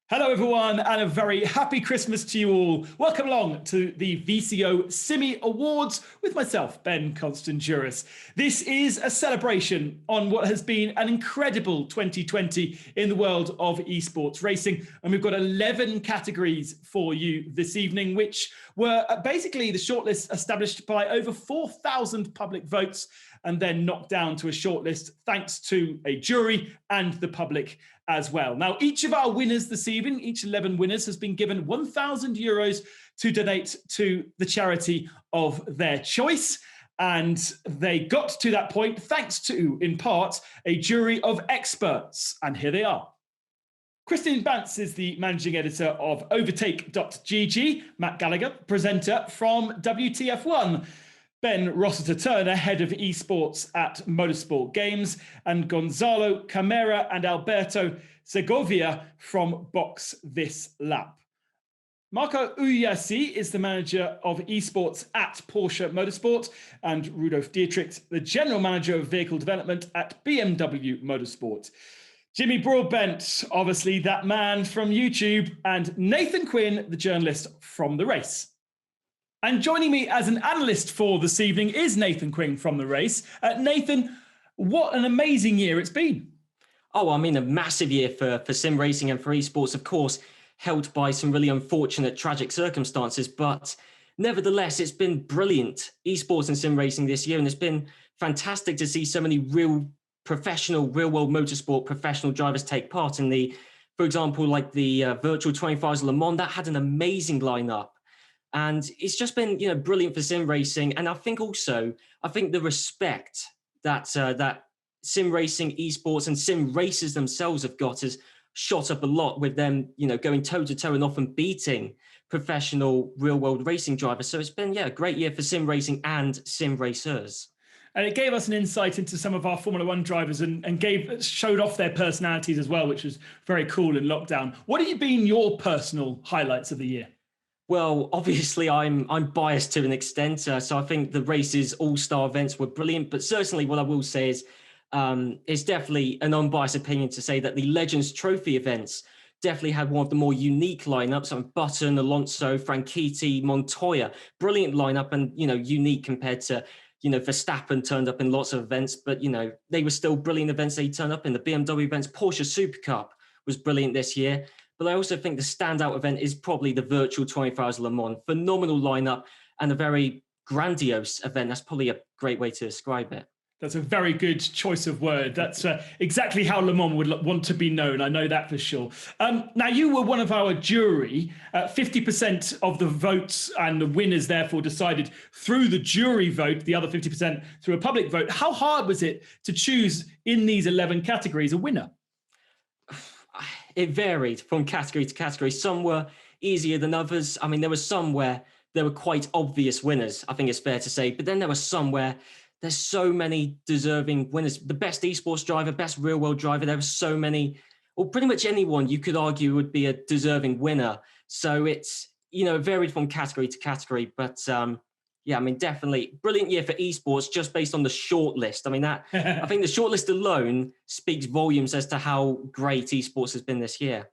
Hello everyone and a very happy Christmas to you all. Welcome along to the VCO SIMMY Awards with myself, Ben Constanduros. This is a celebration on what has been an incredible 2020 in the world of esports racing. And we've got 11 categories for you this evening, which were basically the shortlist established by over 4,000 public votes and then knocked down to a shortlist thanks to a jury and the public as well. Now, each of our winners this evening, each 11 winners, has been given €1,000 to donate to the charity of their choice. And they got to that point thanks to, in part, a jury of experts. And here they are. Kristin Banse is the managing editor of Overtake.gg, Matt Gallagher, presenter from WTF1, Ben Rossiter-Turner, head of esports at Motorsport Games, and Gonzalo Camara and Alberto Segovia from BoxThisLap. Marco Ujhasi is the manager of esports at Porsche Motorsport, and Rudolf Dittrich, the general manager of vehicle development at BMW Motorsport. Jimmy Broadbent, obviously that man from YouTube, and Nathan Quinn, the journalist from the race. And joining me as an analyst for this evening is Nathan Quinn from the race. Nathan, what an amazing year it's been. Oh, I mean, a massive year for sim racing and for esports, of course, helped by some really unfortunate, tragic circumstances. But nevertheless, it's been brilliant, esports and sim racing this year. And it's been fantastic to see so many real professional, real-world motorsport professional drivers take part in the, for example, like the virtual 24 Hours of Le Mans. That had an amazing lineup. And it's just been, brilliant for sim racing. And I think the respect that that sim racing, esports, and sim racers themselves have got has shot up a lot with them, going toe-to-toe and often beating professional real-world racing drivers. So it's been, a great year for sim racing and sim racers. And it gave us an insight into some of our Formula One drivers and showed off their personalities as well, which was very cool in lockdown. What have been your personal highlights of the year? Well, obviously, I'm biased to an extent, so I think the race's all-star events were brilliant. But certainly, what I will say is, it's definitely an unbiased opinion to say that the Legends Trophy events definitely had one of the more unique lineups. Button, Alonso, Franchitti, Montoya, brilliant lineup, and unique compared to Verstappen turned up in lots of events, but they were still brilliant events. They turned up in the BMW events. Porsche Super Cup was brilliant this year. But I also think the standout event is probably the virtual 24 Hours of Le Mans. Phenomenal lineup and a very grandiose event. That's probably a great way to describe it. That's a very good choice of word. That's exactly how Le Mans would want to be known. I know that for sure. Now, you were one of our jury. 50% of the votes and the winners, therefore, decided through the jury vote, the other 50% through a public vote. How hard was it to choose in these 11 categories a winner? It varied from category to category. Some were easier than others. I mean, there were some where there were quite obvious winners, I think it's fair to say. But then there were some where there's so many deserving winners. The best esports driver, best real-world driver, there were so many, or pretty much anyone you could argue would be a deserving winner. So it's, it varied from category to category. But definitely brilliant year for esports just based on the shortlist. I mean, I think the shortlist alone speaks volumes as to how great esports has been this year.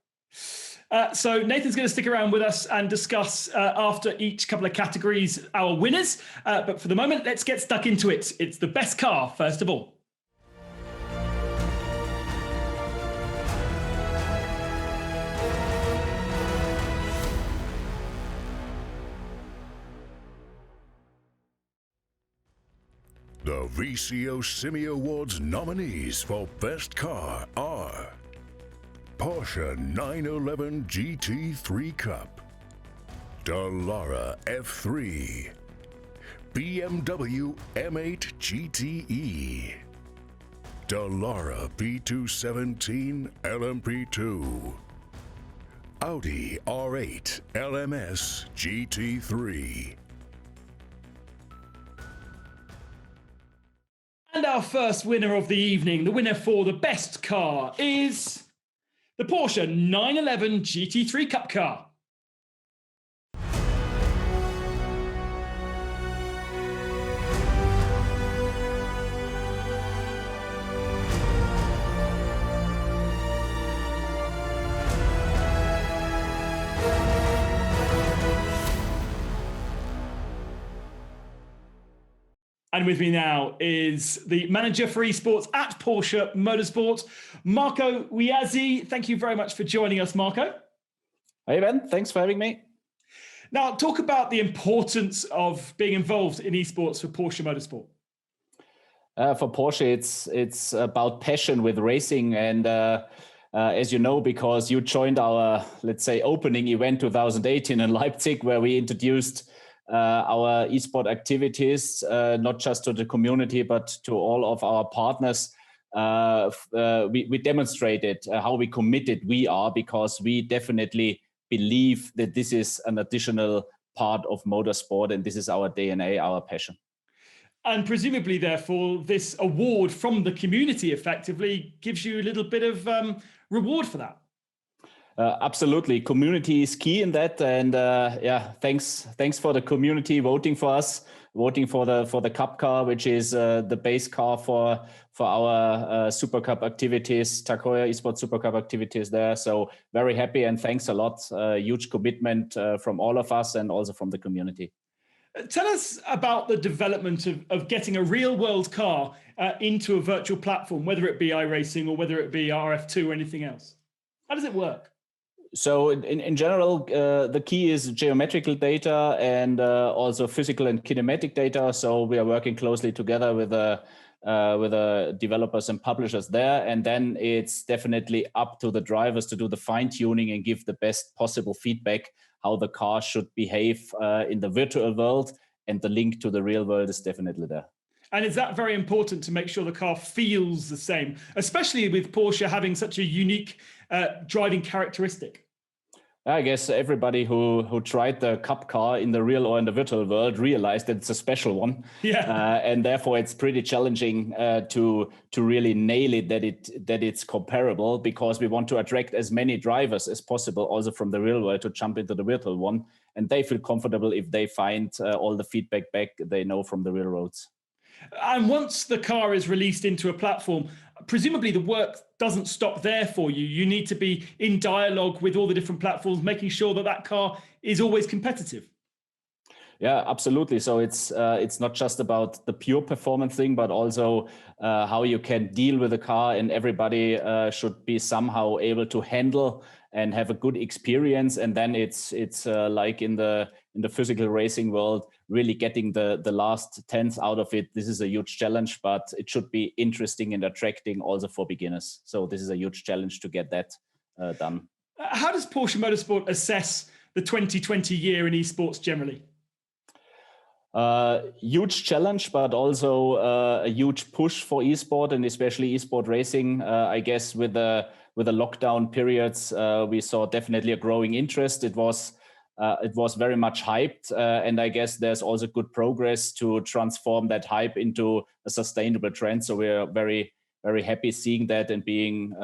So Nathan's going to stick around with us and discuss after each couple of categories our winners. But for the moment, let's get stuck into it. It's the best car, first of all. The VCO SIMMY Awards nominees for Best Car are Porsche 911 GT3 Cup, Dallara F3, BMW M8 GTE, Dallara P217 LMP2, Audi R8 LMS GT3. And our first winner of the evening, the winner for the best car, is the Porsche 911 GT3 Cup car. And with me now is the manager for esports at Porsche Motorsport, Marco Ujhasi. Thank you very much for joining us, Marco. Hey, Ben. Thanks for having me. Now, talk about the importance of being involved in esports for Porsche Motorsport. For Porsche, it's about passion with racing. And as you know, because you joined our, let's say, opening event 2018 in Leipzig, where we introduced our esport activities, not just to the community, but to all of our partners. We demonstrated how we committed we are, because we definitely believe that this is an additional part of motorsport, and this is our DNA, our passion. And presumably, therefore, this award from the community effectively gives you a little bit of reward for that. Absolutely, community is key in that, and thanks for the community voting for us, voting for the Cup car, which is the base car for our Super Cup activities, Takoya Esports Super Cup activities there. So very happy, and thanks a lot. Huge commitment from all of us and also from the community. Tell us about the development of getting a real world car into a virtual platform, whether it be iRacing or whether it be RF2 or anything else. How does it work? So in general, the key is geometrical data and also physical and kinematic data. So we are working closely together with the developers and publishers there. And then it's definitely up to the drivers to do the fine tuning and give the best possible feedback how the car should behave in the virtual world. And the link to the real world is definitely there. And is that very important to make sure the car feels the same, especially with Porsche having such a unique driving characteristic? I guess everybody who tried the Cup car in the real or in the virtual world realized that it's a special one. Yeah. And therefore it's pretty challenging to really nail it that it's comparable, because we want to attract as many drivers as possible also from the real world to jump into the virtual one. And they feel comfortable if they find all the feedback back they know from the real roads. And once the car is released into a platform, presumably the work doesn't stop there for you. You need to be in dialogue with all the different platforms, making sure that car is always competitive. Yeah, absolutely. So it's not just about the pure performance thing, but also how you can deal with the car, and everybody should be somehow able to handle and have a good experience. And then it's like in the physical racing world, really getting the last tenth out of it. This is a huge challenge, but it should be interesting and attracting also for beginners. So this is a huge challenge to get that done. How does Porsche Motorsport assess the 2020 year in esports generally? Huge challenge, but also a huge push for esport, and especially esport racing. I guess with the lockdown periods, we saw definitely a growing interest. It was very much hyped, and I guess there's also good progress to transform that hype into a sustainable trend. So we're very, very happy seeing that and being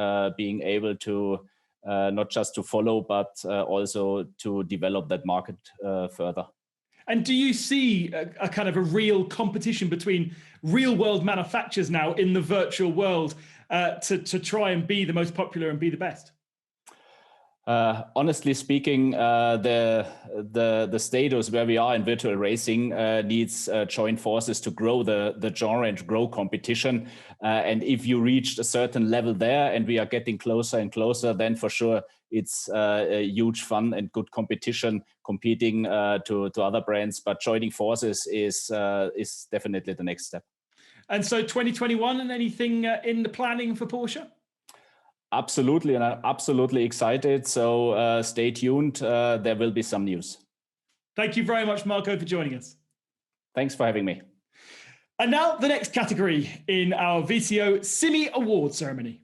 able to not just to follow, but also to develop that market further. And do you see a kind of a real competition between real world manufacturers now in the virtual world to try and be the most popular and be the best? Honestly speaking, the status where we are in virtual racing needs joint forces to grow the genre and grow competition. And if you reached a certain level there, and we are getting closer and closer, then for sure it's a huge fun and good competition, competing to other brands. But joining forces is definitely the next step. And so 2021, and anything in the planning for Porsche? Absolutely, and I'm absolutely excited. So stay tuned. There will be some news. Thank you very much, Marco, for joining us. Thanks for having me. And now the next category in our VCO SIMMY Awards ceremony.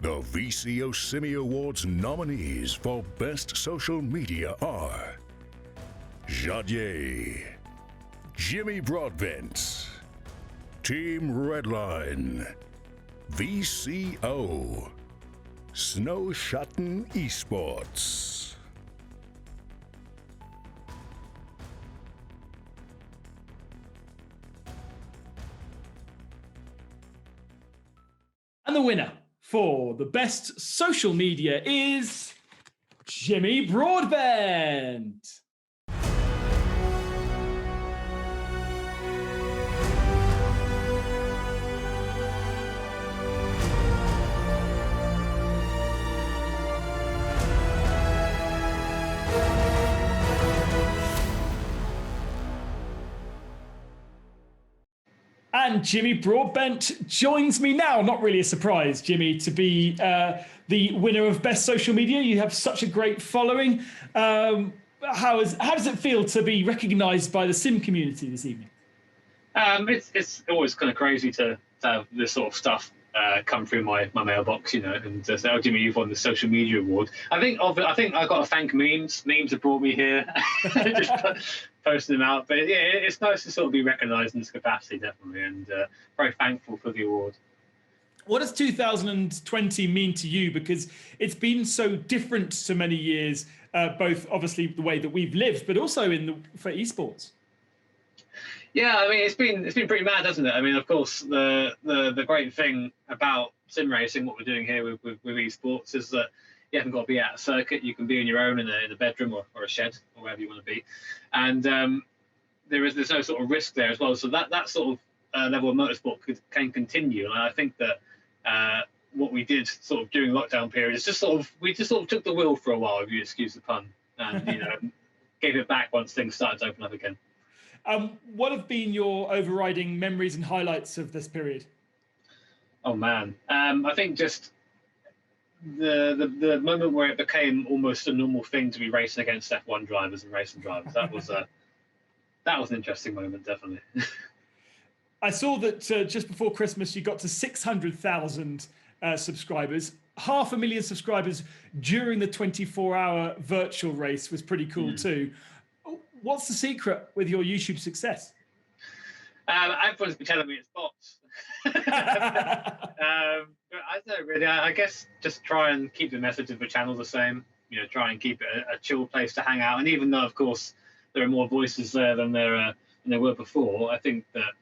The VCO SIMMY Awards nominees for Best Social Media are Jadier, Jimmy Broadbent, Team Redline, VCO, Snowschatten Esports. winner for the best social media is Jimmy Broadbent. And Jimmy Broadbent joins me now. Not really a surprise, Jimmy, to be the winner of Best Social Media. You have such a great following. How does it feel to be recognised by the sim community this evening? It's always kind of crazy to have this sort of stuff come through my mailbox, and say, "Oh, Jimmy, you've won the social media award." I think I've got to thank memes. Memes have brought me here. Just posting them out, but yeah, it's nice to sort of be recognised in this capacity, definitely, and very thankful for the award. What does 2020 mean to you? Because it's been so different to many years, both obviously the way that we've lived, but also for esports. Yeah, I mean, it's been pretty mad, hasn't it? I mean, of course, the great thing about sim racing, what we're doing here with esports, is that you haven't got to be at a circuit. You can be on your own in a bedroom or a shed or wherever you want to be, and there's no sort of risk there as well. So that sort of level of motorsport can continue, and I think that what we did sort of during lockdown period is we just sort of took the wheel for a while, if you excuse the pun, and gave it back once things started to open up again. What have been your overriding memories and highlights of this period? Oh man, I think just the moment where it became almost a normal thing to be racing against F1 drivers and racing drivers. That was an interesting moment, definitely. I saw that just before Christmas you got to 600,000 subscribers. 500,000 subscribers during the 24-hour virtual race was pretty cool too. What's the secret with your YouTube success? Everyone's been telling me it's bots. But I don't know, really. I guess just try and keep the message of the channel the same. Try and keep it a chill place to hang out. And even though, of course, there are more voices there than there were before, I think that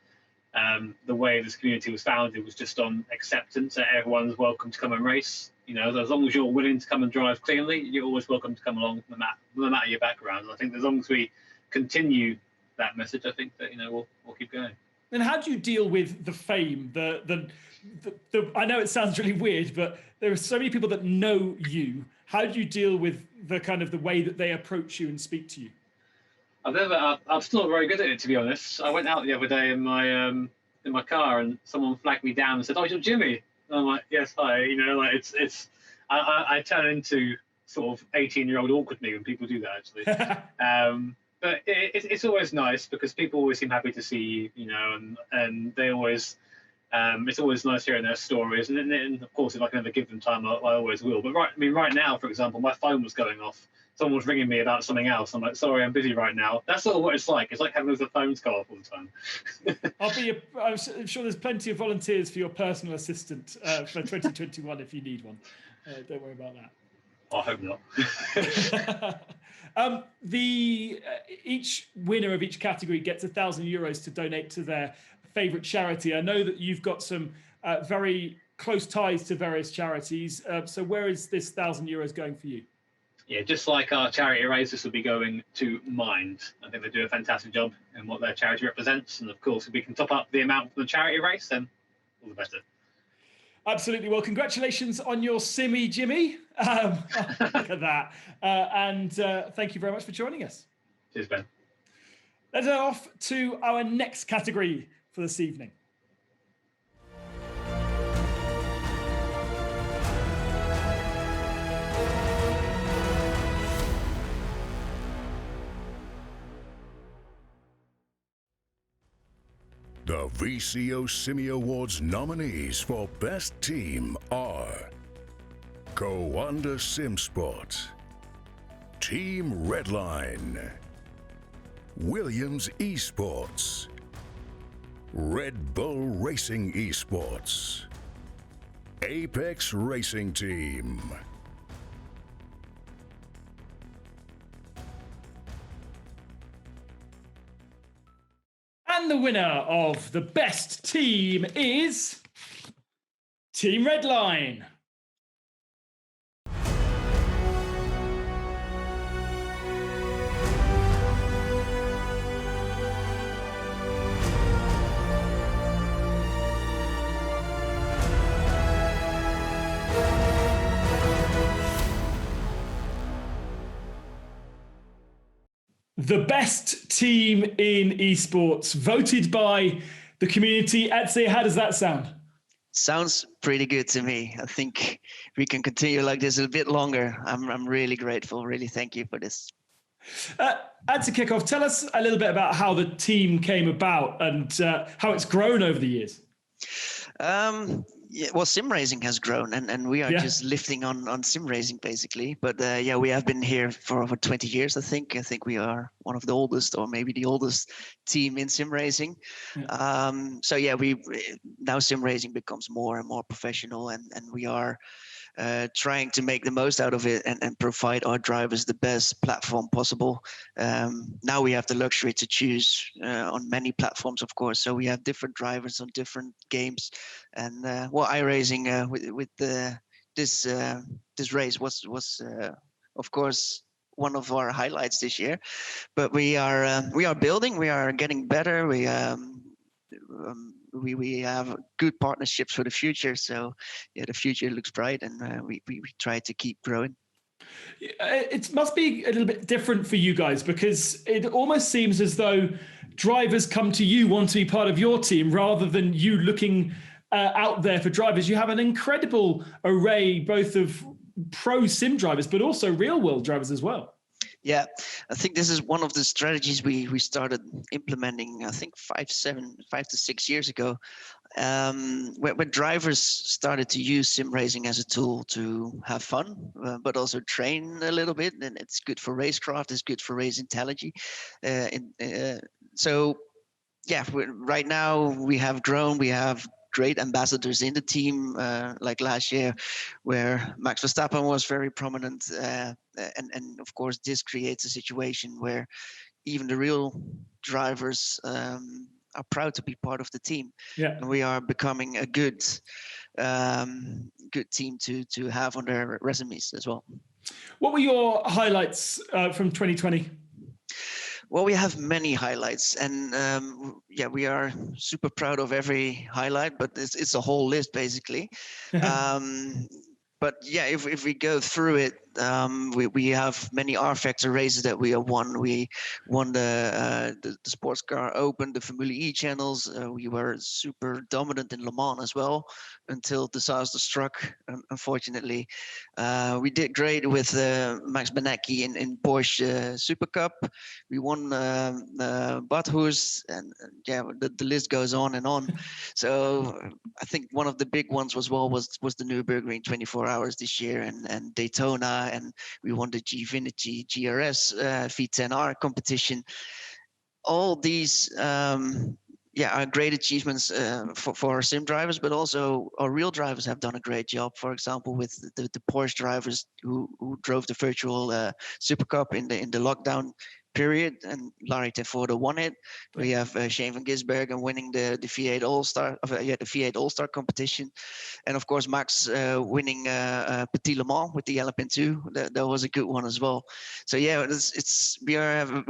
the way this community was founded was just on acceptance that everyone's welcome to come and race. As long as you're willing to come and drive cleanly, you're always welcome to come along, no matter your background. I think as long as we continue that message, I think that we'll keep going. And how do you deal with the fame? I know it sounds really weird, but there are so many people that know you. How do you deal with the way that they approach you and speak to you? I'm still not very good at it, to be honest. I went out the other day in my car, and someone flagged me down and said, "Oh, you're Jimmy." And I'm like, "Yes, hi." I turn into sort of 18-year-old awkward me when people do that, actually. But it's always nice because people always seem happy to see you, and they always, it's always nice hearing their stories. And of course, if I can ever give them time, I always will. But right now, for example, my phone was going off. Someone was ringing me about something else. I'm like, "Sorry, I'm busy right now." That's sort of what it's like. It's like having the phones go off all the time. I'm sure there's plenty of volunteers for your personal assistant for 2021 if you need one. Don't worry about that. I hope not. Each winner of each category gets €1,000 to donate to their favourite charity. I know that you've got some very close ties to various charities. So where is this €1,000 going for you? Yeah, just like our charity race, this will be going to Mind. I think they do a fantastic job in what their charity represents. And of course, if we can top up the amount for the charity race, then all the better. Absolutely. Well, congratulations on your Simmy, Jimmy. Look at that. And thank you very much for joining us. Cheers, Ben. Let's head off to our next category for this evening. The VCO SIMMY Awards nominees for Best Team are Coanda SimSport, Team Redline, Williams Esports, Red Bull Racing Esports, Apex Racing Team. And the winner of the best team is Team Redline. The best team in esports, voted by the community. Etsy, how does that sound? Sounds pretty good to me. I think we can continue like this a bit longer. I'm really grateful. Really, thank you for this. To kick off, tell us a little bit about how the team came about and how it's grown over the years. Yeah, well, sim racing has grown, and we are just lifting on sim racing basically. But yeah, we have been here for over 20 years. I think we are one of the oldest, or maybe the oldest team in sim racing. Yeah. So yeah, now sim racing becomes more and more professional, and we are trying to make the most out of it and provide our drivers the best platform possible. Now we have the luxury to choose on many platforms, of course. So we have different drivers on different games, and well, iRacing with this race was of course one of our highlights this year. But we are building, we are getting better. We have good partnerships for the future. So yeah, the future looks bright, and we try to keep growing. It must be a little bit different for you guys, because it almost seems as though drivers come to you, want to be part of your team, rather than you looking out there for drivers. You have an incredible array, both of pro sim drivers, but also real world drivers as well. Yeah, I think this is one of the strategies we started implementing, I think 5 to 6 years ago, when drivers started to use sim racing as a tool to have fun, but also train a little bit. And it's good for racecraft, it's good for race intelligence. So yeah, right now we have grown, we have great ambassadors in the team, like last year, where Max Verstappen was very prominent, and of course this creates a situation where even the real drivers are proud to be part of the team. Yeah, and we are becoming a good team to have on their resumes as well. What were your highlights from 2020? Well, we have many highlights, and yeah, we are super proud of every highlight, but it's a whole list basically. But yeah, if we go through it, we have many R Factor races that we have won. We won the Sports Car Open, the Formula E channels. We were super dominant in Le Mans as well, until disaster struck, unfortunately. We did great with Max Benecki in Porsche Super Cup. We won Bathurst, and yeah, the list goes on and on. So I think one of the big ones was the Nürburgring 24 hours this year, and Daytona, and we won the Gfinity GRS V10R competition. All these are great achievements for our sim drivers, but also our real drivers have done a great job. For example, with the Porsche drivers who drove the virtual Super Cup in the lockdown period, and Larry Tefordo won it. We have Shane van Gisbergen winning the V8 All-Star, the V8 All-Star competition, and of course Max winning Petit Le Mans with the LMP2. That was a good one as well. So yeah, we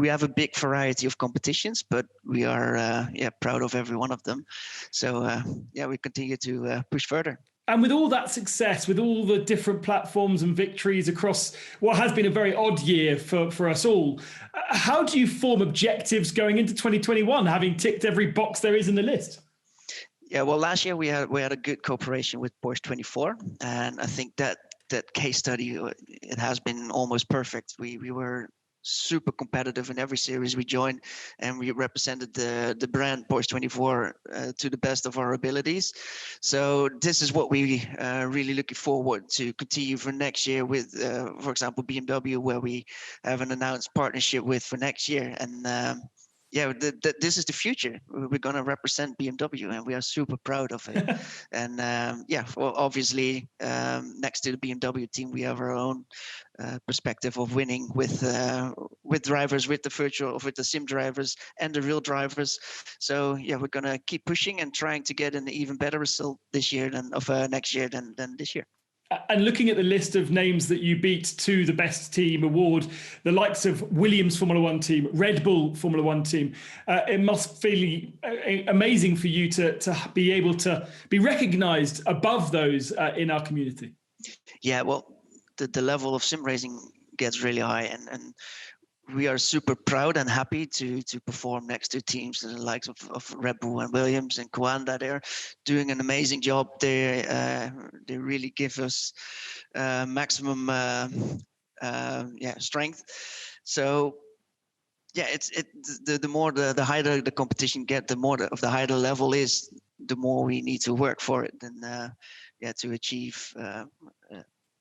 have a big variety of competitions, but we are proud of every one of them. So yeah, we continue to push further. And with all that success, with all the different platforms and victories across what has been a very odd year for us all, how do you form objectives going into 2021, having ticked every box there is in the list? Yeah, well, last year we had a good cooperation with Porsche 24, and I think that case study, it has been almost perfect. We were super competitive in every series we joined, and we represented the brand Porsche 24 to the best of our abilities. So this is what we really looking forward to continue for next year with, for example, BMW, where we have an announced partnership with for next year. And yeah, this is the future. We're going to represent BMW, and we are super proud of it. And yeah, well, obviously, next to the BMW team, we have our own perspective of winning with drivers, with the sim drivers and the real drivers. So yeah, we're going to keep pushing and trying to get an even better result this year next year than this year. And looking at the list of names that you beat to the best team award, the likes of Williams Formula One team, Red Bull Formula One team, it must feel amazing for you to be able to be recognized above those in our community. Yeah, well, the level of sim racing gets really high, and we are super proud and happy to perform next to teams the likes of Red Bull and Williams and Quinn. They're doing an amazing job. They really give us maximum strength. So yeah, the more the higher the competition get, the more the higher the level is, the more we need to work for it, and to achieve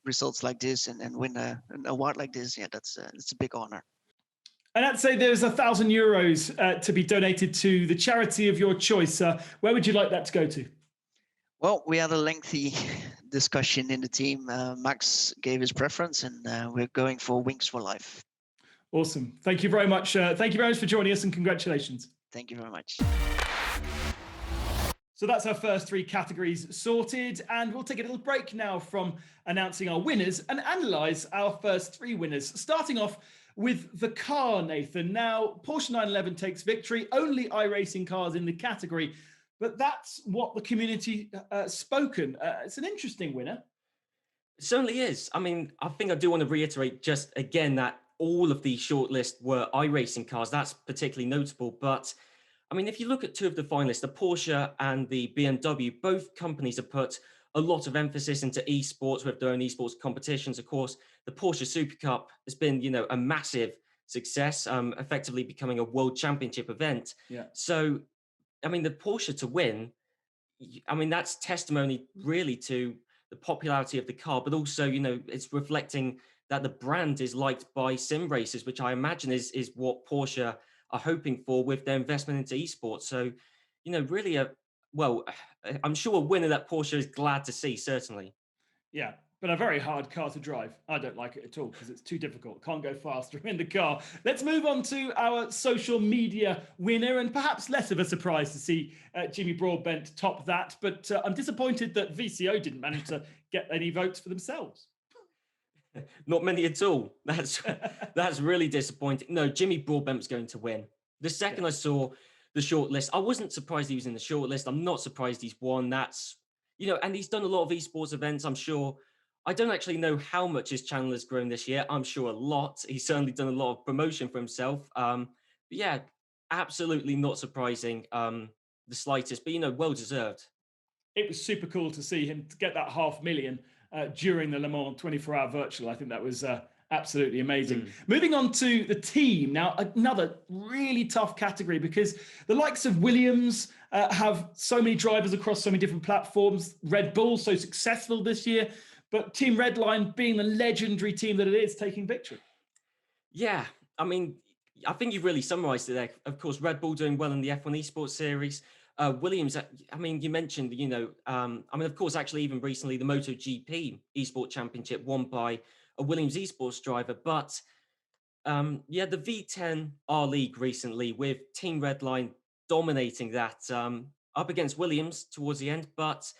results like this and win an award like this. Yeah, it's a big honor. And I'd say there's €1,000 to be donated to the charity of your choice. Where would you like that to go to? Well, we had a lengthy discussion in the team. Max gave his preference, and we're going for Wings for Life. Awesome. Thank you very much. Thank you very much for joining us, and congratulations. Thank you very much. So that's our first three categories sorted, and we'll take a little break now from announcing our winners and analyse our first three winners, starting off with the car, Nathan. Now, Porsche 911 takes victory, only iRacing cars in the category, but that's what the community spoken. It's an interesting winner. It certainly is. I mean, I think I do want to reiterate just again that all of the shortlist were iRacing cars. That's particularly notable. But I mean, if you look at two of the finalists, the Porsche and the BMW, both companies have put a lot of emphasis into esports with their own esports competitions. Of course, the Porsche Super Cup has been, a massive success, effectively becoming a world championship event. Yeah. So, I mean, the Porsche to win, I mean, that's testimony really to the popularity of the car, but also, it's reflecting that the brand is liked by sim racers, which I imagine is what Porsche are hoping for with their investment into esports. So, really I'm sure a winner that Porsche is glad to see, certainly. Yeah, but a very hard car to drive. I don't like it at all because it's too difficult. Can't go faster in the car. Let's move on to our social media winner, and perhaps less of a surprise to see Jimmy Broadbent top that. But I'm disappointed that VCO didn't manage to get any votes for themselves. Not many at all. That's really disappointing. No, Jimmy Broadbent's going to win. The second I saw the shortlist, I wasn't surprised he was in the shortlist. I'm not surprised he's won. That's, and he's done a lot of esports events, I'm sure. I don't actually know how much his channel has grown this year. I'm sure a lot. He's certainly done a lot of promotion for himself. But yeah, absolutely not surprising, the slightest, but, well deserved. It was super cool to see him get that 500,000 during the Le Mans 24-hour virtual. I think that was absolutely amazing. Moving on to the team. Now, another really tough category because the likes of Williams have so many drivers across so many different platforms. Red Bull, so successful this year, but Team Redline being the legendary team that it is, taking victory. Yeah, I mean, I think you've really summarised it there. Of course, Red Bull doing well in the F1 Esports Series. Williams, I mean, you mentioned, of course, actually, even recently, the MotoGP Esport Championship won by a Williams Esports driver. But, the V10 R League recently with Team Redline dominating that up against Williams towards the end. But,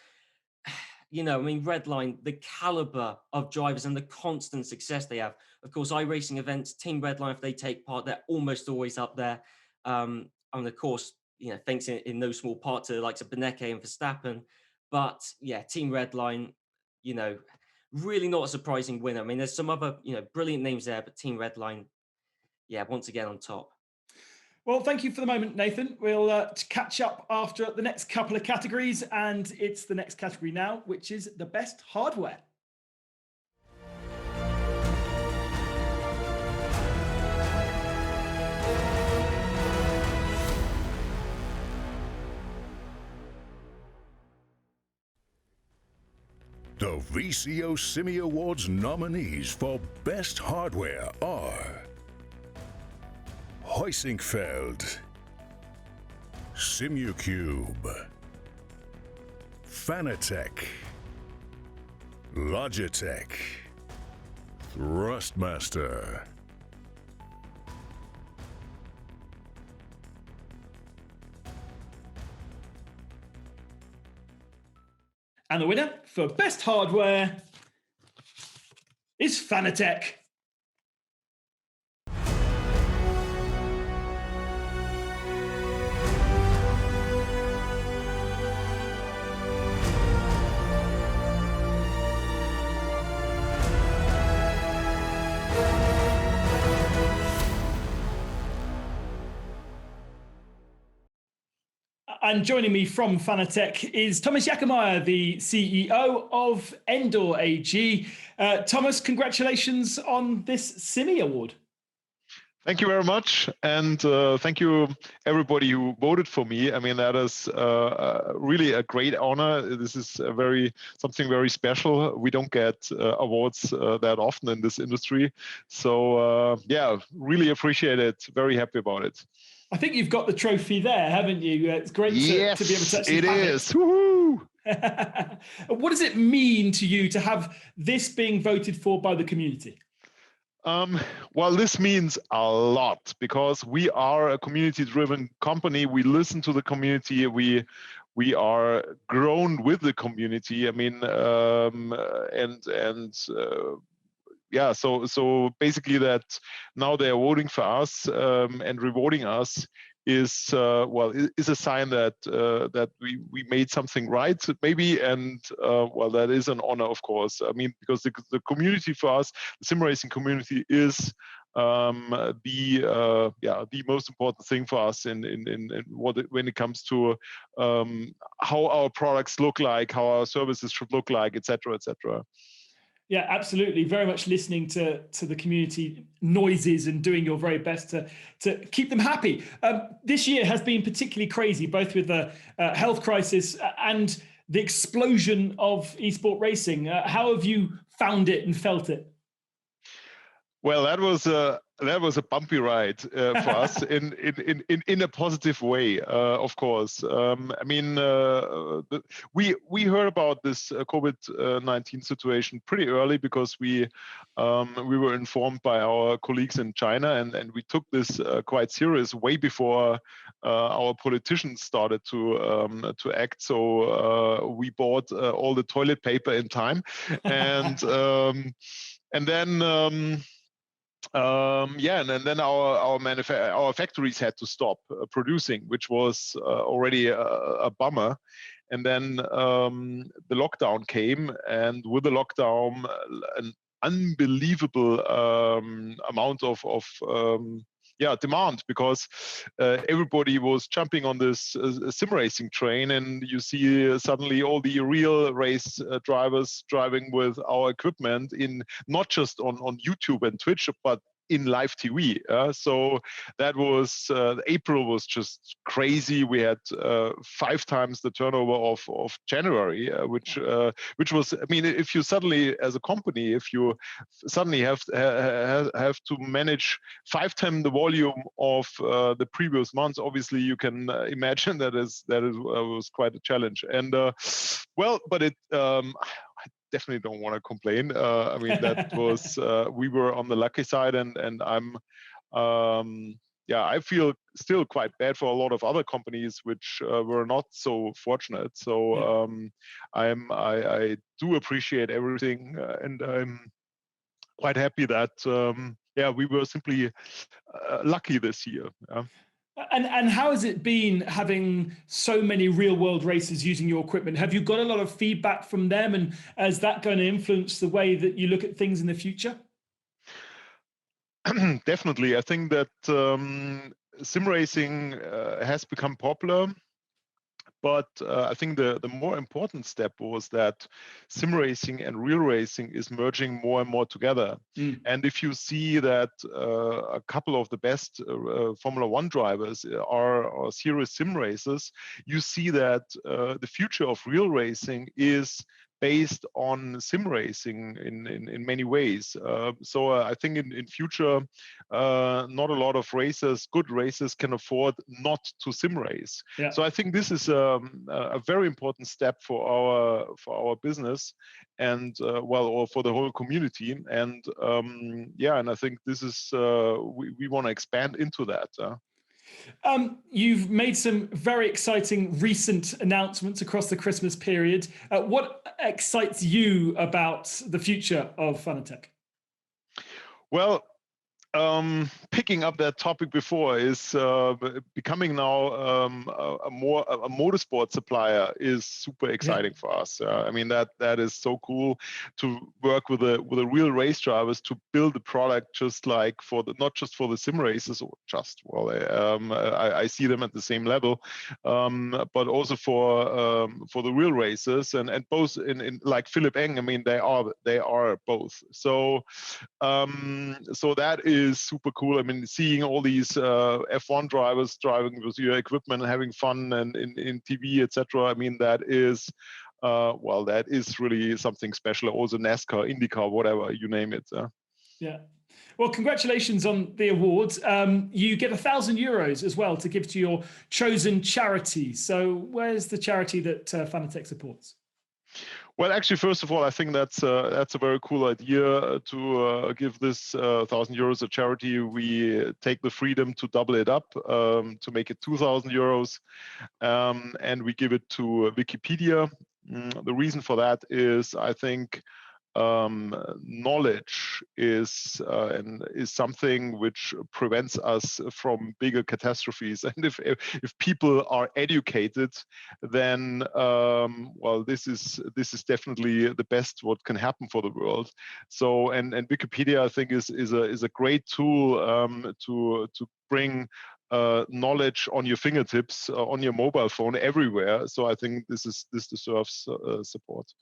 Redline, the caliber of drivers and the constant success they have. Of course, iRacing events, Team Redline, if they take part, they're almost always up there. And of course, thanks in no small part to the likes of Beneke and Verstappen. But yeah, Team Redline, really not a surprising winner. I mean, there's some other, brilliant names there, but Team Redline, once again on top. Well, thank you for the moment, Nathan. We'll catch up after the next couple of categories, and it's the next category now, which is the best hardware. The VCO SIMMY Awards nominees for Best Hardware are Huissinkveld, SIMUCUBE, Fanatec, Logitech, Thrustmaster. And the winner for best hardware is Fanatec. And joining me from Fanatec is Thomas Jakemeyer, the CEO of Endor AG. Thomas, congratulations on this SIMMY award. Thank you very much, and thank you everybody who voted for me. I mean, that is really a great honor. This is something very special. We don't get awards that often in this industry, so yeah, really appreciate it. Very happy about it. I think you've got the trophy there, haven't you? It's great to be able to actually it have is. Woohoo! What does it mean to you to have this being voted for by the community? Well, this means a lot because we are a community-driven company. We listen to the community. We are grown with the community. I mean, yeah. So basically, that now they are voting for us and rewarding us is is a sign that that we made something right, maybe, and well, that is an honor, of course. I mean, because the community for us, the sim racing community, is the most important thing for us in when it comes to how our products look like, how our services should look like, etc., etc. Yeah, absolutely. Very much listening to the community noises and doing your very best to keep them happy. This year has been particularly crazy, both with the health crisis and the explosion of esport racing. How have you found it and felt it? Well, that was a bumpy ride for us in a positive way, of course. I mean, we heard about this COVID-19 situation pretty early because we were informed by our colleagues in China, and we took this quite serious way before our politicians started to act. So we bought all the toilet paper in time, and then. And then our factories had to stop producing, which was already a bummer. And then the lockdown came, and with the lockdown, an unbelievable amount of demand, because everybody was jumping on this sim racing train, and you see suddenly all the real race drivers driving with our equipment, in not just on YouTube and Twitch, but in live TV. So that was April was just crazy. We had 5 times the turnover of January, which was, I mean, if you suddenly, as a company, if you suddenly have to manage 5 times the volume of the previous months, obviously you can imagine that was quite a challenge. And but it. I definitely don't want to complain. I mean, that was we were on the lucky side, and I'm I feel still quite bad for a lot of other companies which were not so fortunate. So I do appreciate everything, and I'm quite happy that we were simply lucky this year. And how has it been having so many real world racers using your equipment? Have you got a lot of feedback from them, and is that going to influence the way that you look at things in the future? Definitely. I think that sim racing has become popular. But I think the more important step was that sim racing and real racing is merging more and more together. And if you see that a couple of the best Formula One drivers are serious sim racers, you see that the future of real racing is based on sim racing in many ways. So I think in future, not a lot of racers, good racers, can afford not to sim race. Yeah. So I think this is a very important step for our business, and or for the whole community. And and I think this is we want to expand into that. You've made some very exciting recent announcements across the Christmas period. What excites you about the future of Fanatec? Well, picking up that topic before is becoming now a motorsport supplier is super exciting for us. I mean, that is so cool to work with a real race drivers to build a product just like not just for the sim races, or just I see them at the same level, but also for the real races, and both in like Philipp Eng. I mean, they are both. So that is super cool. I mean, seeing all these F1 drivers driving with your equipment and having fun and in TV, etc. I mean, that is that is really something special. Also NASCAR, IndyCar, whatever, you name it. Yeah. Well, congratulations on the awards. You get €1,000 as well to give to your chosen charity. So where's the charity that Fanatec supports? Well, actually, first of all, I think that's a very cool idea to give this €1,000 a charity. We take the freedom to double it up, to make it €2,000, and we give it to Wikipedia. The reason for that is, I think, knowledge is something which prevents us from bigger catastrophes. And if people are educated, then this is definitely the best what can happen for the world. So and Wikipedia, I think, is a great tool to bring knowledge on your fingertips, on your mobile phone, everywhere. So I think this deserves support.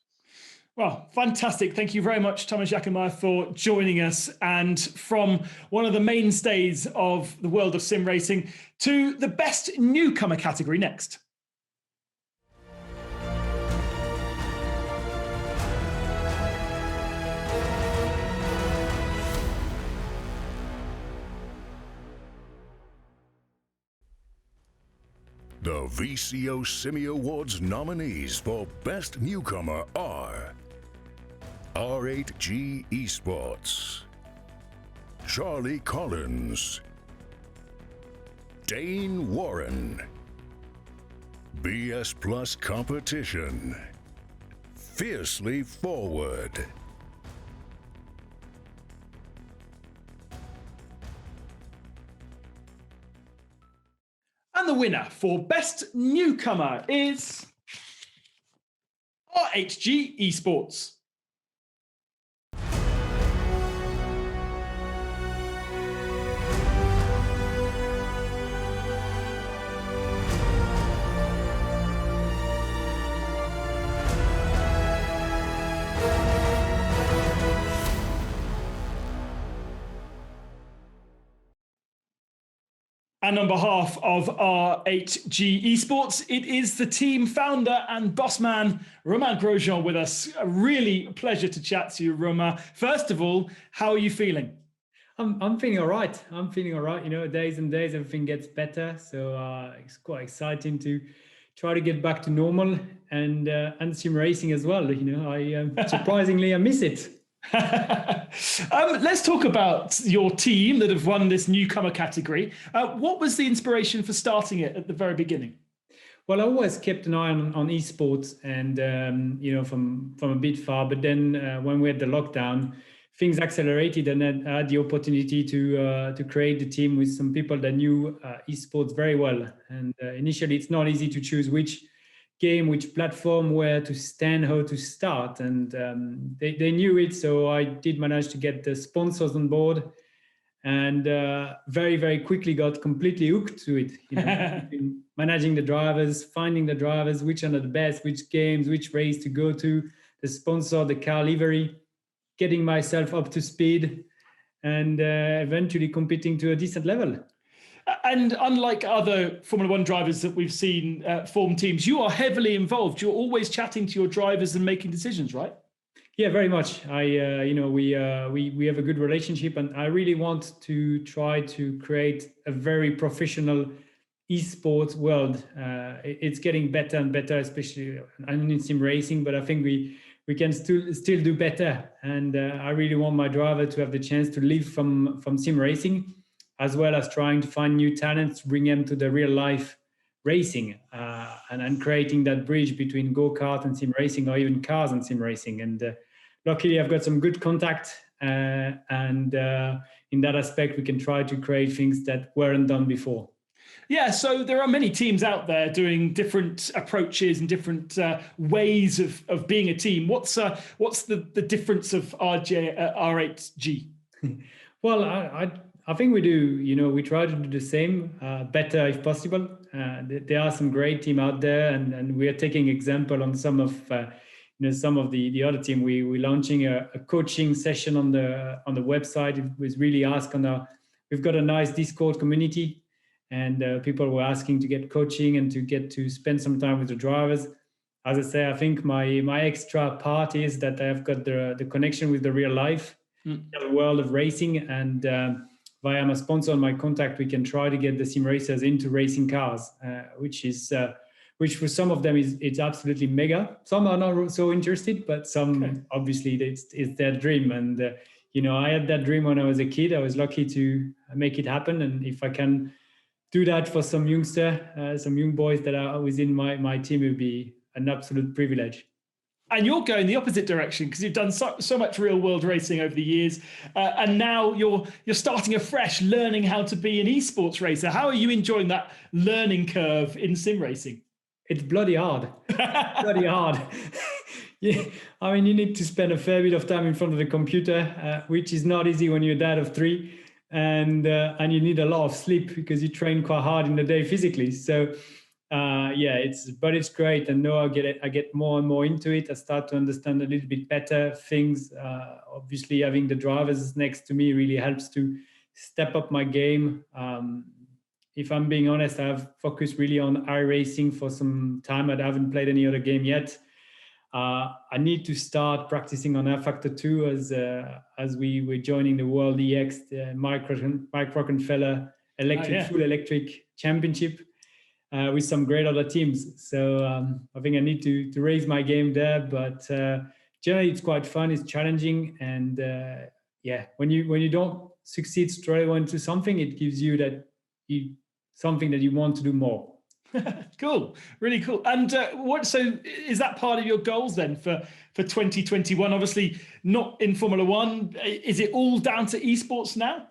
Well, fantastic. Thank you very much, Thomas Jackemeyer, for joining us. And from one of the mainstays of the world of sim racing to the best newcomer category next. The VCO SIMMY Awards nominees for Best Newcomer are R8G Esports, Charlie Collins, Dane Warren, BS Plus Competition, Fiercely Forward. And the winner for Best Newcomer is R8G Esports. And on behalf of R8G Esports, it is the team founder and boss man, Romain Grosjean, with us. A really pleasure to chat to you, Romain. First of all, how are you feeling? I'm feeling all right. You know, days and days, everything gets better. So it's quite exciting to try to get back to normal and sim racing as well. You know, surprisingly, I miss it. Let's talk about your team that have won this newcomer category. What was the inspiration for starting it at the very beginning? Well, I always kept an eye on esports, and you know, from a bit far. But then when we had the lockdown, things accelerated, and then I had the opportunity to create the team with some people that knew esports very well. And initially, it's not easy to choose which game, which platform, where to stand, how to start, and they knew it. So I did manage to get the sponsors on board, and very, very quickly got completely hooked to it. You know, managing the drivers, finding the drivers, which are the best, which games, which race to go to, the sponsor, the car livery, getting myself up to speed, and eventually competing to a decent level. And unlike other Formula One drivers that we've seen form teams, you are heavily involved. You're always chatting to your drivers and making decisions, right? Yeah, very much. We have a good relationship, and I really want to try to create a very professional esports world. It's getting better and better, especially in sim racing, but I think we can still do better. And I really want my driver to have the chance to live from sim racing, as well as trying to find new talents, bring them to the real life racing, and creating that bridge between go-kart and sim racing, or even cars and sim racing. And luckily I've got some good contact, and in that aspect we can try to create things that weren't done before. Yeah, so there are many teams out there doing different approaches and different ways of being a team. What's the difference of R8G? Well, I think we do. We try to do the same, better if possible. There are some great team out there, and we are taking example on some of the other team. We're launching a coaching session on the website. It was really asked we've got a nice Discord community, and people were asking to get coaching and to get to spend some time with the drivers. As I say, I think my extra part is that I've got the connection with the real life, the world of racing, and via my sponsor and my contact, we can try to get the sim racers into racing cars, which for some of them it's absolutely mega. Some are not so interested, but some obviously it's their dream. And I had that dream when I was a kid. I was lucky to make it happen, and if I can do that for some some young boys that are within my team, it would be an absolute privilege. And you're going the opposite direction, because you've done so much real world racing over the years, and now you're starting afresh, learning how to be an esports racer. How are you enjoying that learning curve in sim racing? It's bloody hard. Bloody hard. Yeah, I mean, you need to spend a fair bit of time in front of the computer, which is not easy when you're a dad of 3, and you need a lot of sleep because you train quite hard in the day physically. So. It's great, and now I get more and more into it. I start to understand a little bit better things. Obviously, having the drivers next to me really helps to step up my game. If I'm being honest, I've focused really on iRacing for some time. I haven't played any other game yet. I need to start practicing on R Factor 2 as we're joining the World EX, the Mike Rockenfeller Full Electric Championship. With some great other teams. So I think I need to raise my game there, but generally it's quite fun, it's challenging, and when you don't succeed straight away into something, it gives you something that you want to do more. Cool, really cool. And so is that part of your goals then for 2021? Obviously not in Formula One. Is it all down to esports now?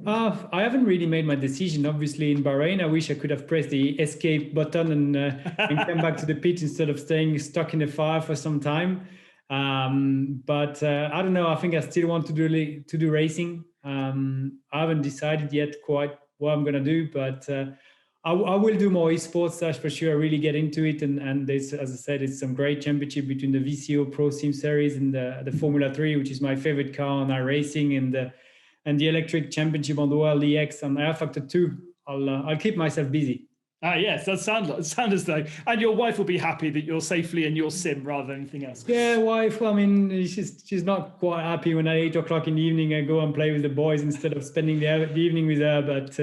I haven't really made my decision. Obviously, in Bahrain, I wish I could have pressed the escape button and come back to the pit instead of staying stuck in the fire for some time. But I don't know. I think I still want to do racing. I haven't decided yet quite what I'm going to do, but I will do more esports. That's for sure. I really get into it, and there's, as I said, it's some great championship between the VCO Pro Sim Series and the Formula 3, which is my favorite car on iRacing, and the electric championship on the World EX and R Factor 2. I'll keep myself busy. Yes, that sounds as though. And your wife will be happy that you're safely in your sim rather than anything else. Yeah, wife. I mean, she's not quite happy when at 8 o'clock in the evening I go and play with the boys instead of spending the evening with her. But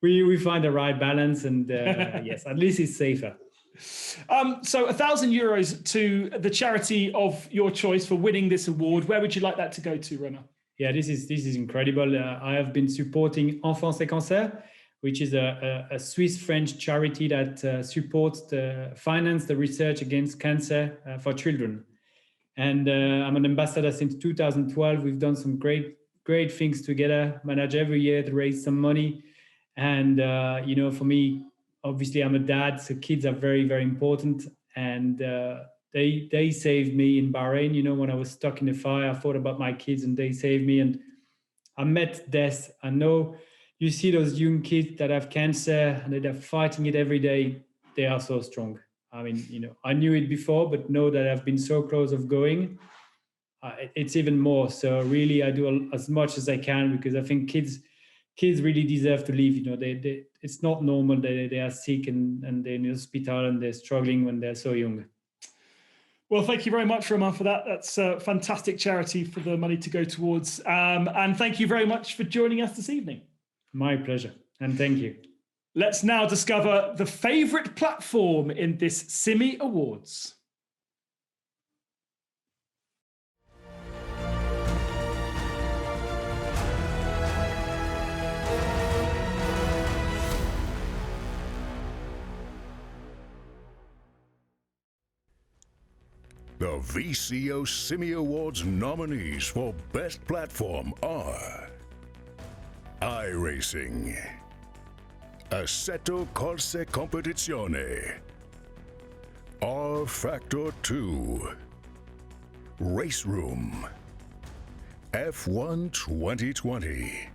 we find the right balance, and yes, at least it's safer. So €1,000 to the charity of your choice for winning this award. Where would you like that to go to, Roma? Yeah, this is incredible. I have been supporting Enfants et Cancer, which is a Swiss-French charity that supports finance the research against cancer for children. And I'm an ambassador since 2012. We've done some great things together, manage every year to raise some money. And, for me, obviously I'm a dad, so kids are very, very important. And they saved me in Bahrain. When I was stuck in the fire, I thought about my kids and they saved me. And I met death. I know you see those young kids that have cancer and they're fighting it every day. They are so strong. I mean, I knew it before, but know that I've been so close of going. It's even more. So really, I do as much as I can, because I think kids kids really deserve to live. It's not normal that they are sick and they're in the hospital and they're struggling when they're so young. Well, thank you very much, Romain, for that. That's a fantastic charity for the money to go towards. And thank you very much for joining us this evening. My pleasure, and thank you. Let's now discover the favourite platform in this SIMMY Awards. The VCO SIMMY Awards nominees for Best Platform are iRacing, Assetto Corse Competizione, R Factor 2, Race Room, F1 2020.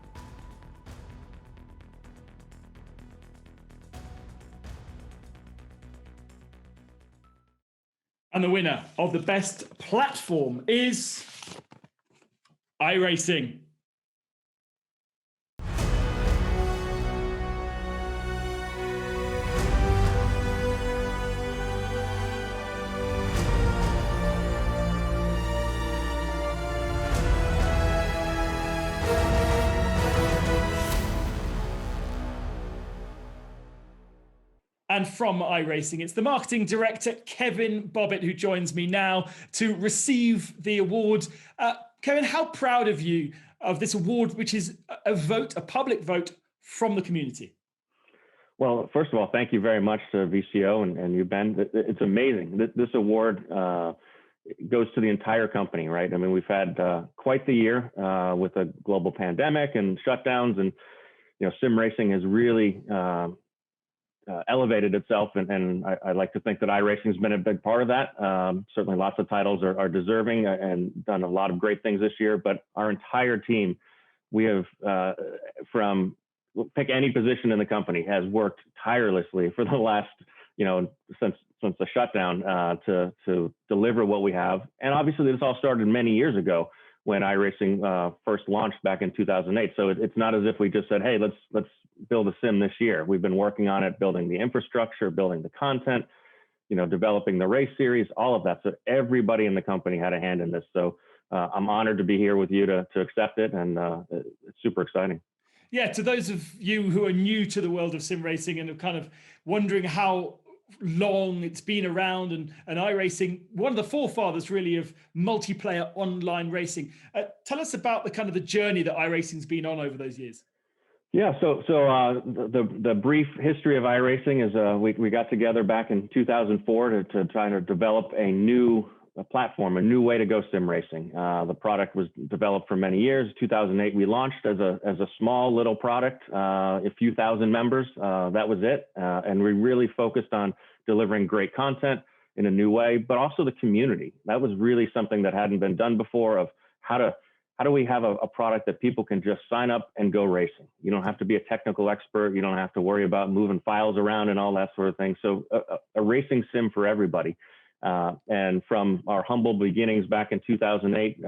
And the winner of the best platform is iRacing. And from iRacing, it's the marketing director, Kevin Bobbitt, who joins me now to receive the award. Kevin, how proud of you of this award, which is a vote, a public vote from the community? Well, first of all, thank you very much to VCO and you, Ben. It's amazing. This award goes to the entire company, right? I mean, we've had quite the year with a global pandemic and shutdowns, and sim racing has really elevated itself, and I like to think that iRacing has been a big part of that. Certainly lots of titles are deserving and done a lot of great things this year, but our entire team, we have, from pick any position in the company, has worked tirelessly for the last, since the shutdown to deliver what we have. And obviously this all started many years ago when iRacing first launched back in 2008. So it's not as if we just said, hey, let's build a sim this year. We've been working on it, building the infrastructure, building the content, developing the race series, all of that. So everybody in the company had a hand in this. So I'm honored to be here with you to accept it, and it's super exciting. Yeah, to those of you who are new to the world of sim racing and are kind of wondering how long it's been around, and iRacing, one of the forefathers really of multiplayer online racing. Tell us about the journey that iRacing's been on over those years. Yeah, so the brief history of iRacing is we got together back in 2004 to try to develop a new platform, a new way to go sim racing. The product was developed for many years. 2008, we launched as a small little product, a few thousand members. That was it, and we really focused on delivering great content in a new way, but also the community. That was really something that hadn't been done before. Of how do we have a product that people can just sign up and go racing? You don't have to be a technical expert. You don't have to worry about moving files around and all that sort of thing. So a racing sim for everybody. And from our humble beginnings back in 2008,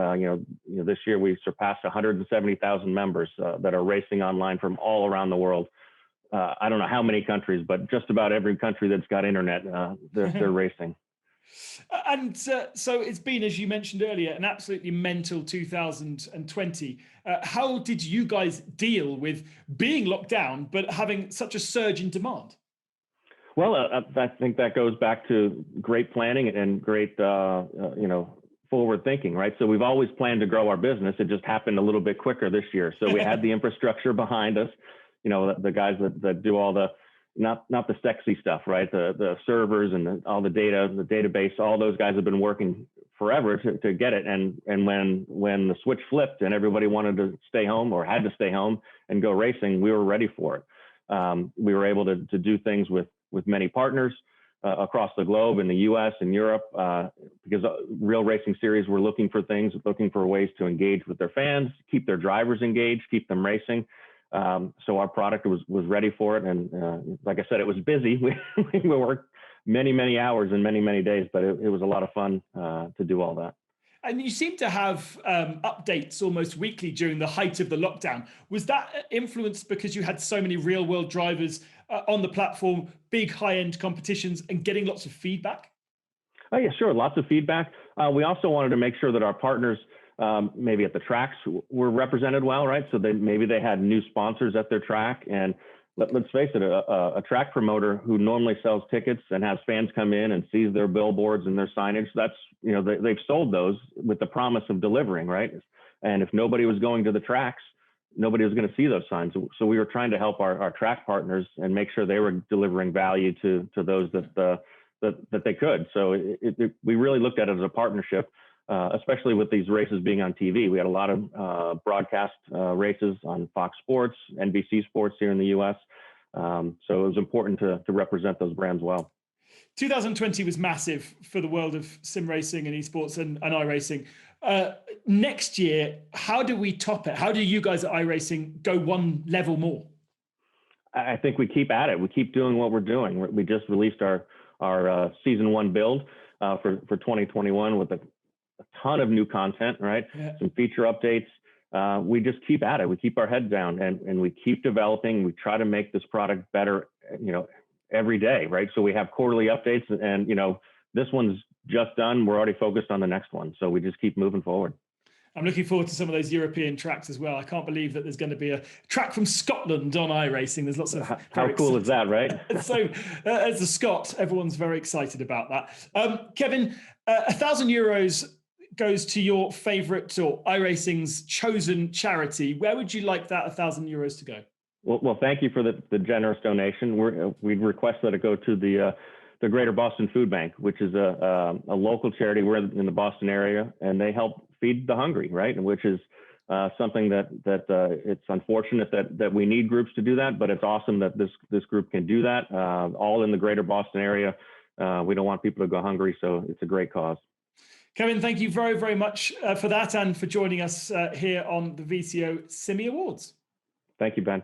this year we surpassed 170,000 members that are racing online from all around the world. I don't know how many countries, but just about every country that's got internet, they're racing. And so it's been, as you mentioned earlier, an absolutely mental 2020. How did you guys deal with being locked down, but having such a surge in demand? Well, I think that goes back to great planning and great, forward thinking, right? So we've always planned to grow our business. It just happened a little bit quicker this year. So we had the infrastructure behind us, the guys that do all the, not the sexy stuff, right? The servers and all the data, the database, all those guys have been working forever to get it. And when the switch flipped and everybody wanted to stay home or had to stay home and go racing, we were ready for it. We were able to do things with many partners across the globe in the US and Europe, because Real Racing Series were looking for ways to engage with their fans, keep their drivers engaged, keep them racing. So our product was ready for it. And like I said, it was busy. We worked many hours and many days, but it was a lot of fun to do all that. And you seem to have updates almost weekly during the height of the lockdown. Was that influenced because you had so many real world drivers on the platform, big high-end competitions, and getting lots of feedback? Oh yeah, sure. Lots of feedback. We also wanted to make sure that our partners, maybe at the tracks, were represented well, right? So maybe they had new sponsors at their track. And let's face it, a track promoter who normally sells tickets and has fans come in and sees their billboards and their signage, that's, you know, they've sold those with the promise of delivering, right? And if nobody was going to the tracks, nobody was going to see those signs. So we were trying to help our track partners and make sure they were delivering value to those that they could. So we really looked at it as a partnership, especially with these races being on TV. We had a lot of broadcast races on Fox Sports, NBC Sports here in the US. So it was important to represent those brands well. 2020 was massive for the world of sim racing and esports and iRacing. Next year, how do we top it? How do you guys at iRacing go one level more? I think we keep at it. We keep doing what we're doing. We just released our season 1 build for 2021 with a ton of new content, right? Yeah. Some feature updates. We just keep at it. We keep our head down and we keep developing. We try to make this product better, you know, every day, right? So we have quarterly updates and, you know, this one's just done. We're already focused on the next one. So we just keep moving forward. I'm looking forward to some of those European tracks as well. I can't believe that there's going to be a track from Scotland on iRacing. There's lots of... How cool is that, right? So as a Scot, everyone's very excited about that. Kevin, €1,000 goes to your favourite or iRacing's chosen charity. Where would you like that €1,000 to go? Well, thank you for the generous donation. We'd request that it go to the Greater Boston Food Bank, which is a local charity. We're in the Boston area, and they help feed the hungry, right? And which is something that it's unfortunate that we need groups to do that, but it's awesome that this group can do that. All in the Greater Boston area. We don't want people to go hungry, so it's a great cause. Kevin, thank you very, very much for that and for joining us here on the VCO SIMMY Awards. Thank you, Ben.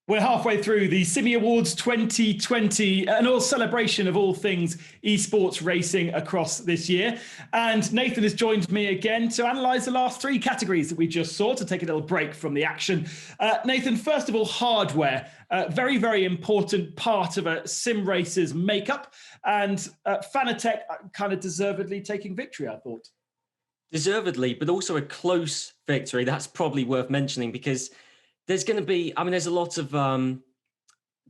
We're halfway through the SIMMY Awards 2020, an all celebration of all things esports racing across this year. And Nathan has joined me again to analyse the last 3 categories that we just saw, to take a little break from the action. Nathan, first of all, hardware, very, very important part of a sim racer's makeup. And Fanatec kind of deservedly taking victory, I thought. Deservedly, but also a close victory. That's probably worth mentioning because there's going to be, I mean, there's a lot of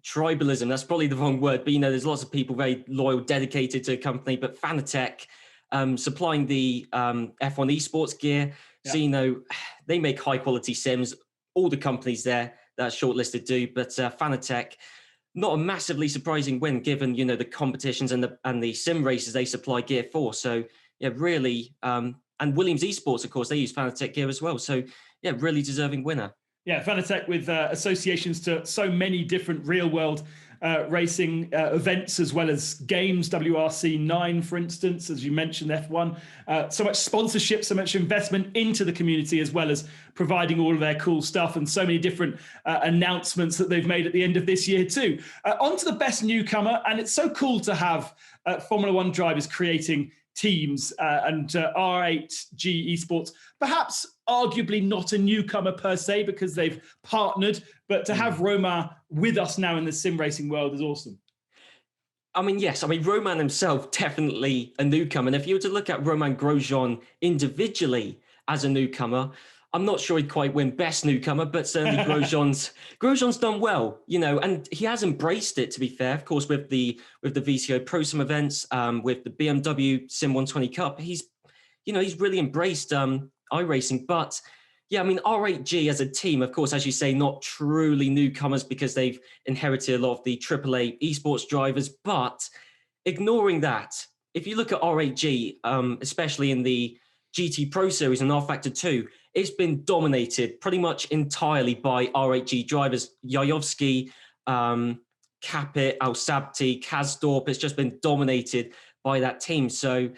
tribalism. That's probably the wrong word, but, you know, there's lots of people very loyal, dedicated to a company. But Fanatec supplying the F1 esports gear. Yeah. So, you know, they make high quality sims. All the companies there that are shortlisted do. But Fanatec, not a massively surprising win given, you know, the competitions and the sim races they supply gear for. So, yeah, really. And Williams Esports, of course, they use Fanatec gear as well. So, yeah, really deserving winner. Yeah, Fanatec with associations to so many different real-world racing events, as well as games, WRC 9, for instance, as you mentioned, F1. So much sponsorship, so much investment into the community, as well as providing all of their cool stuff and so many different announcements that they've made at the end of this year too. On to the best newcomer, and it's so cool to have Formula One drivers creating teams and R8G Esports, perhaps arguably not a newcomer per se because they've partnered, but to have Romain with us now in the sim racing world is awesome. I mean, yes, I mean, Romain himself, definitely a newcomer. And if you were to look at Romain Grosjean individually as a newcomer, I'm not sure he'd quite win best newcomer, but certainly Grosjean's done well, you know, and he has embraced it, to be fair, of course, with the VCO Pro Sim events, with the BMW Sim 120 Cup. He's really embraced iRacing. But yeah, I mean, R8G as a team, of course, as you say, not truly newcomers because they've inherited a lot of the AAA esports drivers. But ignoring that, if you look at R8G, especially in the GT Pro Series and R-Factor 2, it's been dominated pretty much entirely by R8G drivers. Yayovsky, Capit, Al-Sabti, Kazdorp. It's just been dominated by that team. So,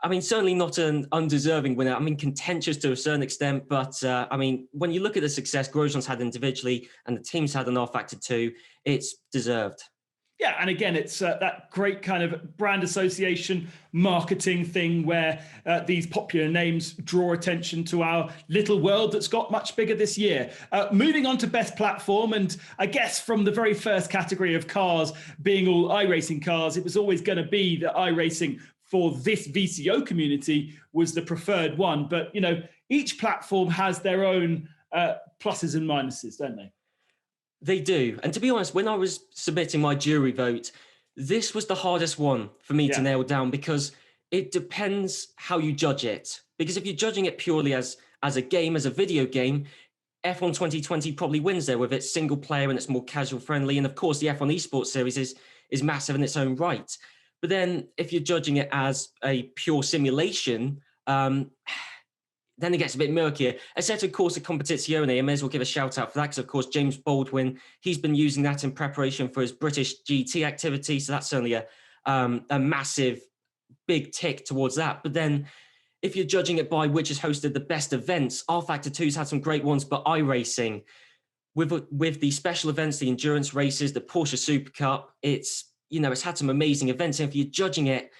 I mean, certainly not an undeserving winner. I mean, contentious to a certain extent, but I mean, when you look at the success Grosjean's had individually and the team's had an R-Factor 2, it's deserved. Yeah, and again, it's that great kind of brand association marketing thing where these popular names draw attention to our little world that's got much bigger this year. Moving on to best platform, and I guess from the very first category of cars being all iRacing cars, it was always going to be that iRacing for this VCO community was the preferred one. But, you know, each platform has their own pluses and minuses, don't they? They do. And to be honest, when I was submitting my jury vote, this was the hardest one for me to nail down, because it depends how you judge it. Because if you're judging it purely as a game, as a video game, F1 2020 probably wins there with its single player and it's more casual friendly. And of course, the F1 Esports series is massive in its own right. But then if you're judging it as a pure simulation, then it gets a bit murkier. Except, of course, the Competizione. I may as well give a shout out for that, because, of course, James Baldwin, he's been using that in preparation for his British GT activity. So that's certainly a massive, big tick towards that. But then if you're judging it by which has hosted the best events, R-Factor 2's had some great ones, but iRacing, with the special events, the endurance races, the Porsche Super Cup, it's had some amazing events. And if you're judging it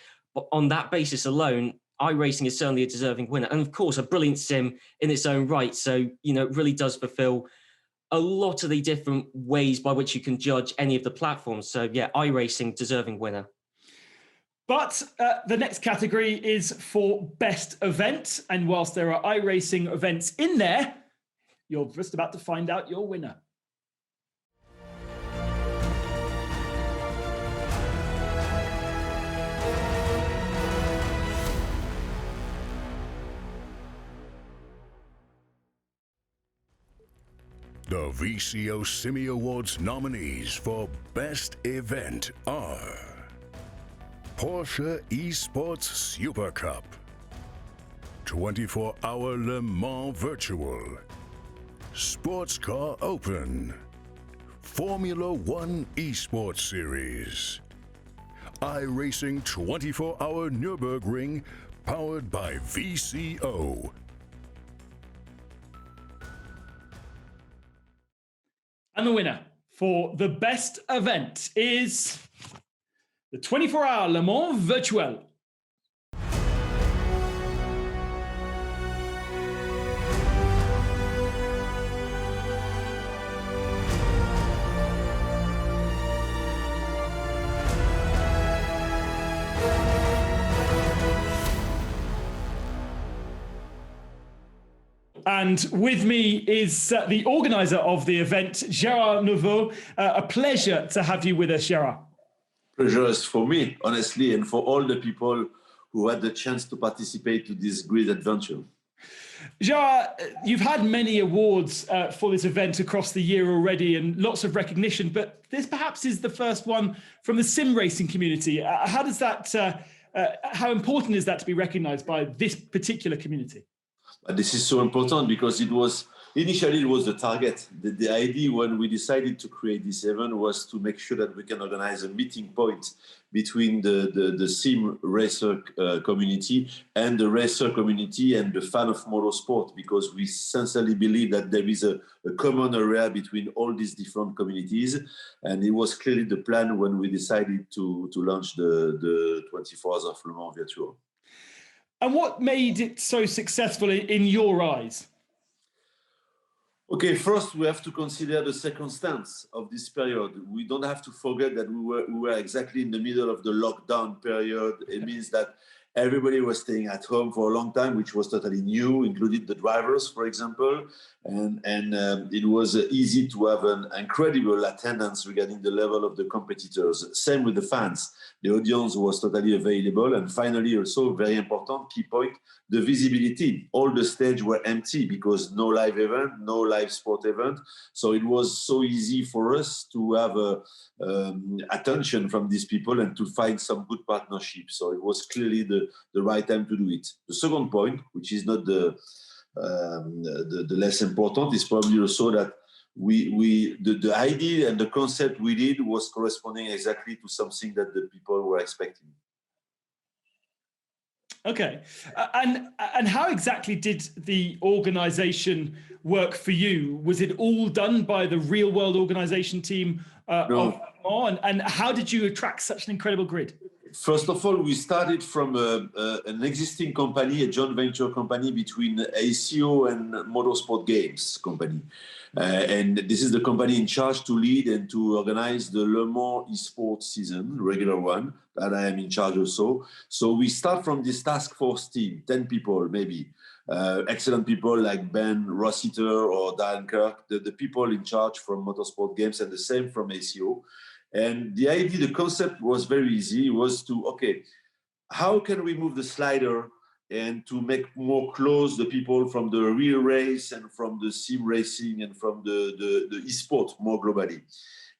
on that basis alone, iRacing is certainly a deserving winner. And of course, a brilliant sim in its own right. So, it really does fulfill a lot of the different ways by which you can judge any of the platforms. So yeah, iRacing, deserving winner. But the next category is for best event. And whilst there are iRacing events in there, you're just about to find out your winner. The VCO SIMMY Awards nominees for Best Event are Porsche Esports Super Cup, 24-hour Le Mans Virtual, Sports Car Open, Formula One Esports Series, iRacing 24-hour Nürburgring powered by VCO. And the winner for the best event is the 24-hour Le Mans Virtual. And with me is the organizer of the event, Gerard Nouveau. A pleasure to have you with us, Gerard. Pleasure is for me, honestly, and for all the people who had the chance to participate to this great adventure. Gerard, you've had many awards for this event across the year already and lots of recognition, but this perhaps is the first one from the sim racing community. How important is that to be recognized by this particular community? This is so important because initially it was the target. The idea when we decided to create this event was to make sure that we can organize a meeting point between the sim racer community and the racer community and the fan of motorsport, because we sincerely believe that there is a common area between all these different communities. And it was clearly the plan when we decided to launch the 24 Hours of Le Mans Virtual. And what made it so successful in your eyes? Okay, first we have to consider the circumstance of this period. We don't have to forget that we were exactly in the middle of the lockdown period. It means that everybody was staying at home for a long time, which was totally new, including the drivers, for example. And it was easy to have an incredible attendance regarding the level of the competitors. Same with the fans. The audience was totally available. And finally, also very important key point, the visibility. All the stages were empty because no live event, no live sport event. So it was so easy for us to have attention from these people and to find some good partnerships. So it was clearly the right time to do it. The second point, which is not the less important, is probably also that the idea and the concept we did was corresponding exactly to something that the people were expecting. Okay, and how exactly did the organization work for you? Was it all done by the real world organization team of Le Mans, and how did you attract such an incredible grid? First of all, we started from an existing company, a joint venture company between ACO and Motorsport Games company. And this is the company in charge to lead and to organize the Le Mans Esports season, regular one, that I am in charge also. So we start from this task force team, 10 people maybe. Excellent people like Ben, Rossiter or Dan Kirk, the people in charge from Motorsport Games, and the same from ACO. And the idea, the concept was very easy. It was to, okay, how can we move the slider and to make more close the people from the real race and from the sim racing and from the e-sport more globally.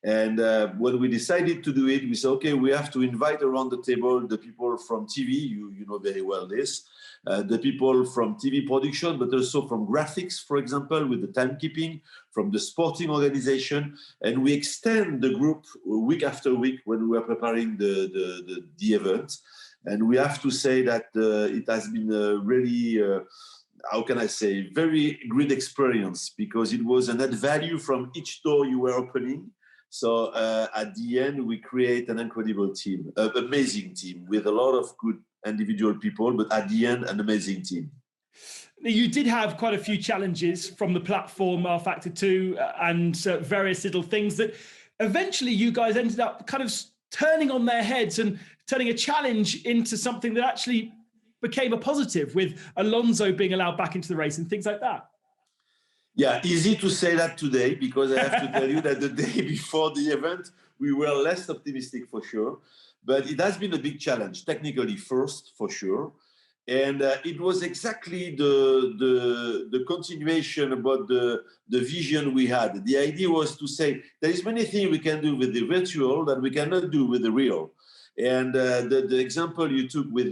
And when we decided to do it, we said, okay, we have to invite around the table the people from TV, you know very well this, the people from TV production, but also from graphics, for example, with the timekeeping, from the sporting organization. And we extend the group week after week when we are preparing the event. And we have to say that it has been a really, how can I say, very great experience, because it was an add value from each door you were opening. So at the end, we create an incredible team, an amazing team with a lot of good individual people, but at the end, an amazing team. You did have quite a few challenges from the platform, Factor 2, and various little things that eventually you guys ended up kind of turning on their heads and turning a challenge into something that actually became a positive, with Alonso being allowed back into the race and things like that. Yeah, easy to say that today, because I have to tell you that the day before the event, we were less optimistic for sure. But it has been a big challenge, technically first, for sure. And it was exactly the continuation about the vision we had. The idea was to say, there is many things we can do with the virtual that we cannot do with the real. And the example you took with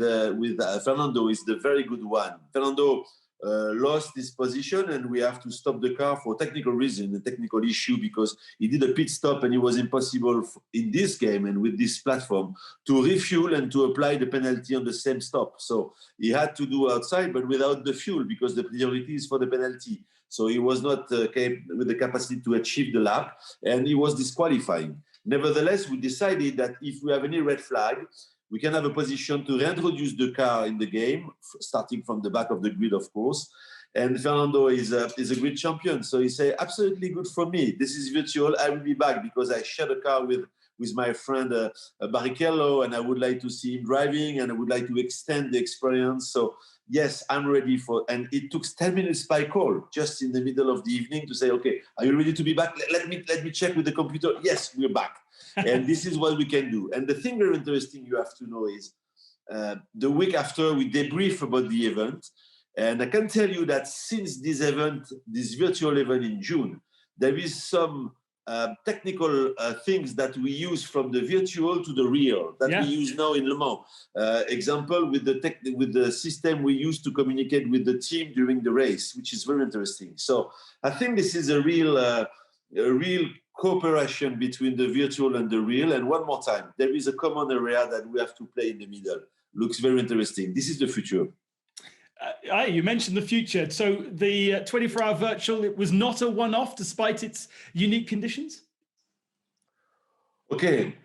Fernando is the very good one. Fernando lost his position, and we have to stop the car for technical reason, a technical issue, because he did a pit stop and it was impossible in this game and with this platform to refuel and to apply the penalty on the same stop. So he had to do outside, but without the fuel, because the priority is for the penalty. So he was not with the capacity to achieve the lap, and he was disqualifying. Nevertheless, we decided that if we have any red flag, we can have a position to reintroduce the car in the game, starting from the back of the grid, of course. And Fernando is a great champion. So he said, absolutely good for me. This is virtual. I will be back because I share the car with my friend Barrichello, and I would like to see him driving, and I would like to extend the experience. So yes, I'm ready for, and it took 10 minutes by call, just in the middle of the evening, to say, okay, are you ready to be back? Let me check with the computer. Yes, we're back. And this is what we can do. And the thing very interesting you have to know is the week after we debrief about the event. And I can tell you that since this event, this virtual event in June, there is some technical things that we use from the virtual to the real that we use now in Le Mans. Example, with the system we use to communicate with the team during the race, which is very interesting. So I think this is a real cooperation between the virtual and the real. And one more time, there is a common area that we have to play in the middle. Looks very interesting. This is the future. You mentioned the future. So the 24-hour virtual, it was not a one-off despite its unique conditions? Okay.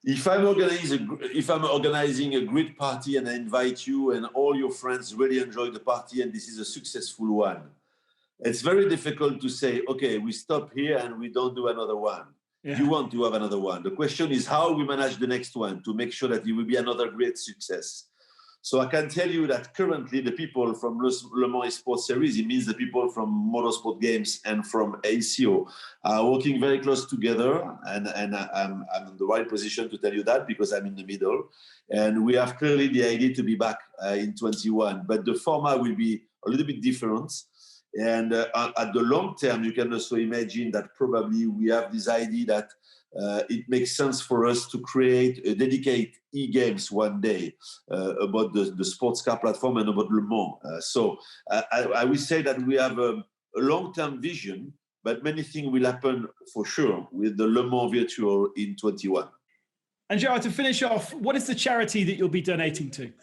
If I'm organizing a great party and I invite you and all your friends really enjoy the party and this is a successful one, it's very difficult to say, okay, we stop here and we don't do another one. Yeah. You want to have another one. The question is how we manage the next one to make sure that it will be another great success. So I can tell you that currently the people from Le Mans Esports Series, it means the people from Motorsport Games and from ACO are working very close together. And I'm in the right position to tell you that because I'm in the middle. And we have clearly the idea to be back in 21. But the format will be a little bit different. And at the long term, you can also imagine that probably we have this idea that it makes sense for us to create a dedicated e-games one day about the sports car platform and about Le Mans. So I will say that we have a long-term vision, but many things will happen for sure with the Le Mans virtual in 21. And Gerard, to finish off, what is the charity that you'll be donating to?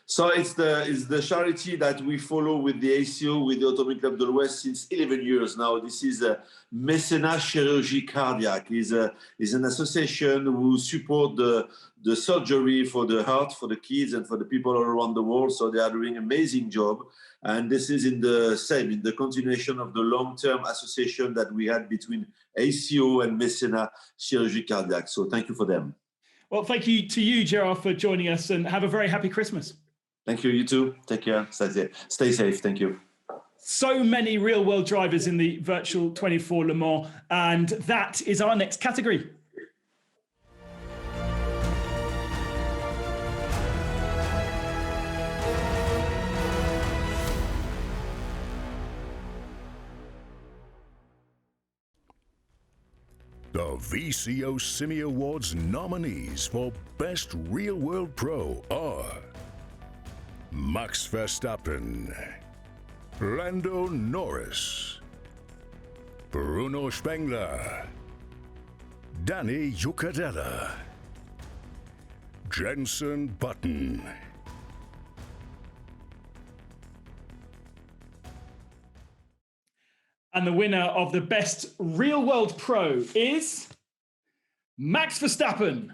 So it's the charity that we follow with the ACO, with the Automobile Club de l'Ouest since 11 years now. This is a Mécénat Chirurgie Cardiaque. Is an association who support the surgery for the heart, for the kids and for the people all around the world. So they are doing an amazing job. And this is in the continuation of the long-term association that we had between ACO and Mécénat Chirurgie Cardiaque. So thank you for them. Well, thank you to you, Gerard, for joining us, and have a very happy Christmas. Thank you. You too. Take care. Stay safe. Thank you. So many real-world drivers in the virtual 24 Le Mans, and that is our next category. The VCO SIMMY Awards nominees for Best Real World Pro are Max Verstappen, Lando Norris, Bruno Spengler, Danny Jucadella, Jenson Button. And the winner of the Best Real World Pro is Max Verstappen.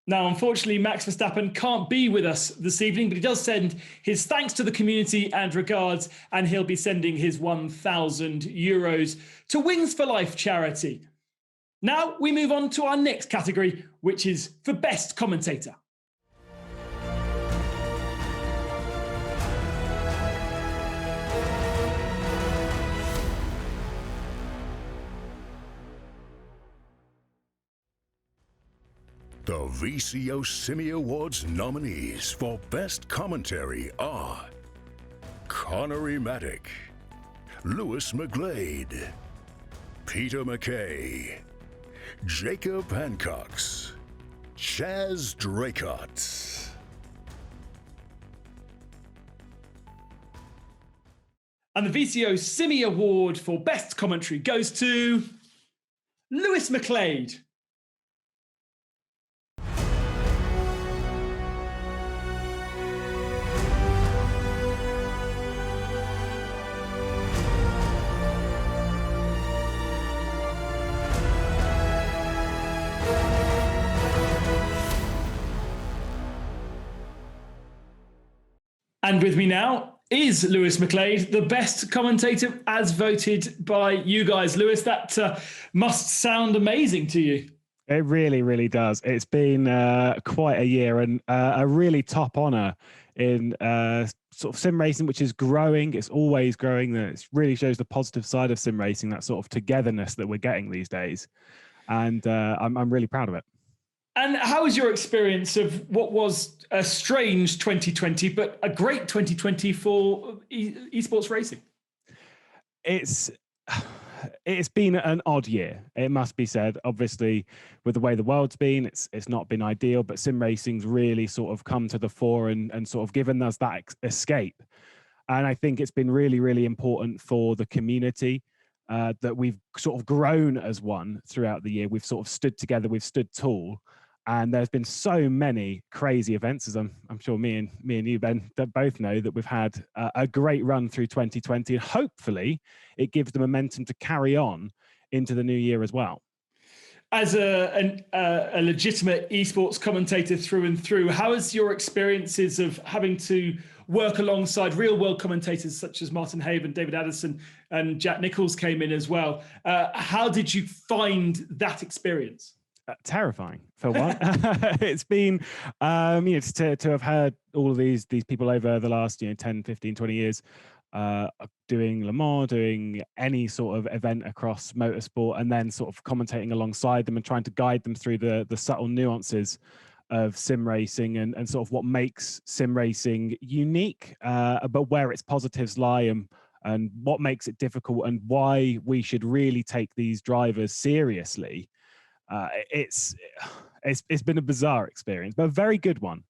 Now, unfortunately, Max Verstappen can't be with us this evening, but he does send his thanks to the community and regards, and he'll be sending his €1,000 to Wings for Life charity. Now we move on to our next category, which is for Best Commentator. The VCO SIMMY Awards nominees for Best Commentary are Connery Maddock, Lewis McGlade, Peter McKay, Jacob Hancox, Chaz Draycott. And the VCO SIMMY Award for Best Commentary goes to Lewis McGlade. And with me now is Lewis McGlade, the best commentator as voted by you guys. Lewis, that must sound amazing to you. It really, really does. It's been quite a year and a really top honour in sort of sim racing, which is growing. It's always growing. It really shows the positive side of sim racing, that sort of togetherness that we're getting these days. And I'm really proud of it. And how was your experience of what was a strange 2020, but a great 2020 for esports racing? It's been an odd year, it must be said. Obviously, with the way the world's been, it's not been ideal, but sim racing's really sort of come to the fore and sort of given us that escape. And I think it's been really, really important for the community that we've sort of grown as one throughout the year. We've sort of stood together, we've stood tall. And there's been so many crazy events, as I'm sure me and you, Ben, that both know that we've had a great run through 2020. And hopefully it gives the momentum to carry on into the new year as well. As a legitimate esports commentator through and through, how has your experiences of having to work alongside real world commentators such as Martin Haven, David Addison, and Jack Nichols came in as well? How did you find that experience? Terrifying for one. It's been to have heard all of these people over the last 10, 15, 20 years doing Le Mans, doing any sort of event across motorsport, and then sort of commentating alongside them and trying to guide them through the subtle nuances of sim racing and sort of what makes sim racing unique, but where its positives lie and what makes it difficult and why we should really take these drivers seriously. It's been a bizarre experience, but a very good one.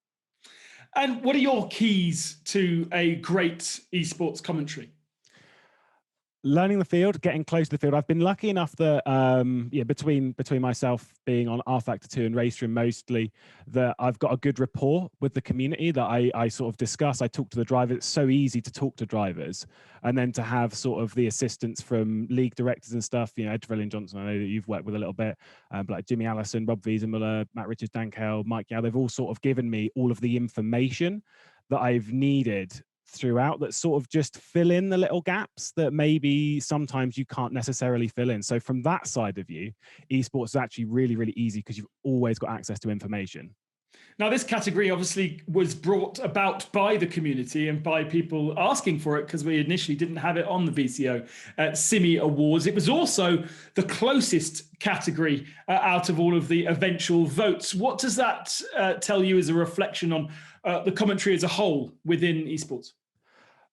And what are your keys to a great esports commentary? Learning the field, getting close to the field. I've been lucky enough that, between myself being on R Factor 2 and Race Room mostly, that I've got a good rapport with the community that I sort of discuss. I talk to the drivers. It's so easy to talk to drivers. And then to have sort of the assistance from league directors and stuff, Ed Trevelyan Johnson, I know that you've worked with a little bit, like Jimmy Allison, Rob Wiesenmuller, Matt Richards, Dan Kell, Mike Yao, they've all sort of given me all of the information that I've needed throughout that sort of just fill in the little gaps that maybe sometimes you can't necessarily fill in. So from that side of you, esports is actually really, really easy because you've always got access to information. Now, this category obviously was brought about by the community and by people asking for it because we initially didn't have it on the VCO SIMMY Awards. It was also the closest category out of all of the eventual votes. What does that tell you as a reflection on the commentary as a whole within esports?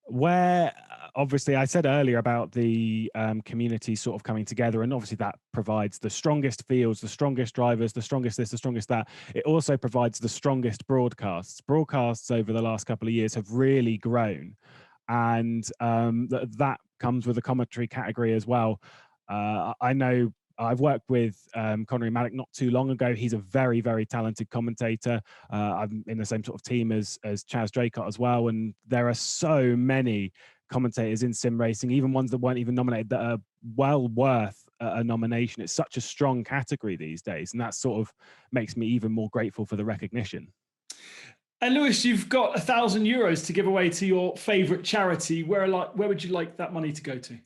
Where obviously I said earlier about the community sort of coming together, and obviously that provides the strongest fields, the strongest drivers, the strongest this, the strongest that. It also provides the strongest broadcasts. Broadcasts over the last couple of years have really grown, and that comes with the commentary category as well. I know I've worked with Connery Maddock not too long ago. He's a very, very talented commentator. I'm in the same sort of team as Chaz Draycott as well. And there are so many commentators in sim racing, even ones that weren't even nominated, that are well worth a nomination. It's such a strong category these days. And that sort of makes me even more grateful for the recognition. And Lewis, you've got €1,000 to give away to your favorite charity. Where would you like that money to go to?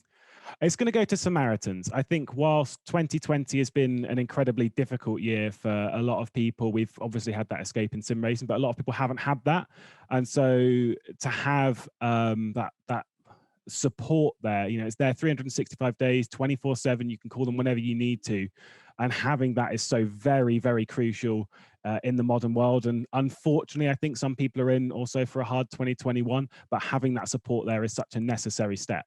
It's going to go to Samaritans. I think whilst 2020 has been an incredibly difficult year for a lot of people, we've obviously had that escape in sim racing, but a lot of people haven't had that. And so to have that support there, it's there 365 days, 24/7. You can call them whenever you need to. And having that is so very, very crucial in the modern world. And unfortunately, I think some people are in also for a hard 2021, but having that support there is such a necessary step.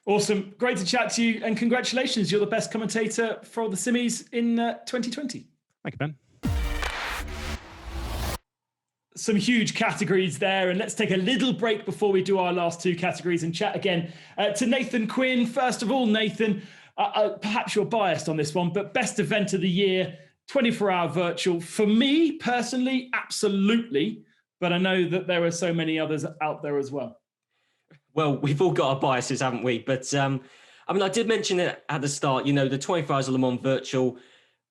Awesome. Great to chat to you, and congratulations. You're the best commentator for the SIMMYs in 2020. Thank you, Ben. Some huge categories there, and let's take a little break before we do our last two categories and chat again to Nathan Quinn. First of all, Nathan, perhaps you're biased on this one, but best event of the year, 24-hour virtual. For me personally, absolutely, but I know that there are so many others out there as well. Well, we've all got our biases, haven't we? But I did mention it at the start, the 24 Hours of Le Mans virtual,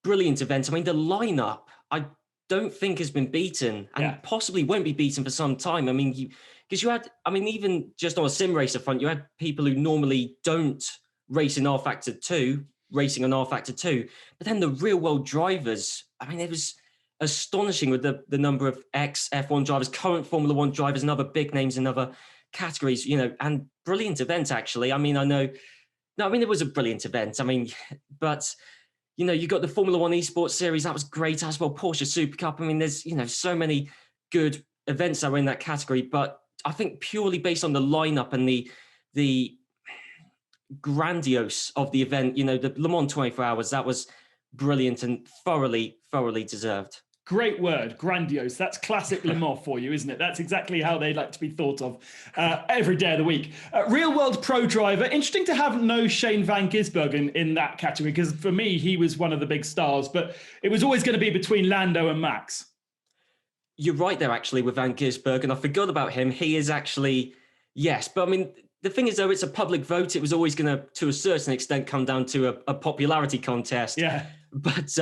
brilliant event. I mean, the lineup, I don't think has been beaten, and possibly won't be beaten for some time. I mean, because you had, even just on a sim racer front, you had people who normally don't race in R Factor 2, racing on R Factor 2, but then the real world drivers, it was astonishing with the number of ex-F1 drivers, current Formula One drivers, and other big names in other categories, and brilliant event, actually. It was a brilliant event. But, you got the Formula One Esports series, that was great as well. Porsche Super Cup. There's, so many good events that were in that category. But I think purely based on the lineup and the grandiose of the event, the Le Mans 24 Hours, that was brilliant and thoroughly deserved. Great word, grandiose. That's classic Le Mans for you, isn't it? That's exactly how they like to be thought of every day of the week. Real world pro driver. Interesting to have no Shane van Gisbergen in that category, because for me, he was one of the big stars, but it was always going to be between Lando and Max. You're right there, actually, with Van Gisbergen. I forgot about him. He is actually, yes. But the thing is, though, it's a public vote. It was always going to a certain extent, come down to a popularity contest. Yeah. But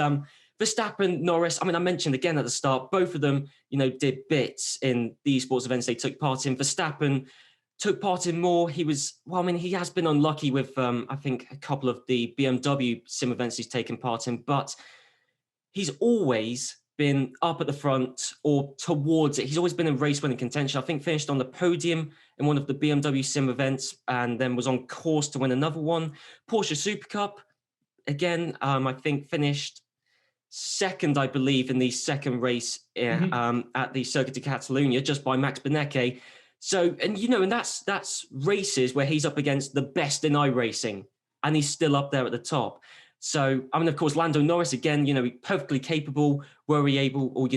Verstappen, Norris, I mentioned again at the start, both of them, did bits in the esports events they took part in. Verstappen took part in more. He has been unlucky with, I think, a couple of the BMW sim events he's taken part in, but he's always been up at the front or towards it. He's always been in race winning contention. I think finished on the podium in one of the BMW sim events and then was on course to win another one. Porsche Super Cup, again, I think finished second, I believe, in the second race at the Circuit de Catalunya, just by Max Benecke. So, and that's races where he's up against the best in iRacing, and he's still up there at the top. So, I mean, of course, Lando Norris, again, perfectly capable. Were we able, or,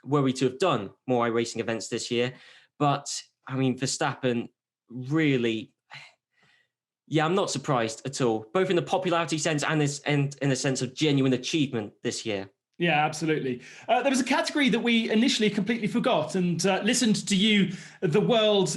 were we to have done more iRacing events this year? But, I mean, Verstappen really, yeah, I'm not surprised at all, both in the popularity sense and in a sense of genuine achievement this year. Yeah, absolutely. There was a category that we initially completely forgot and listened to you, the world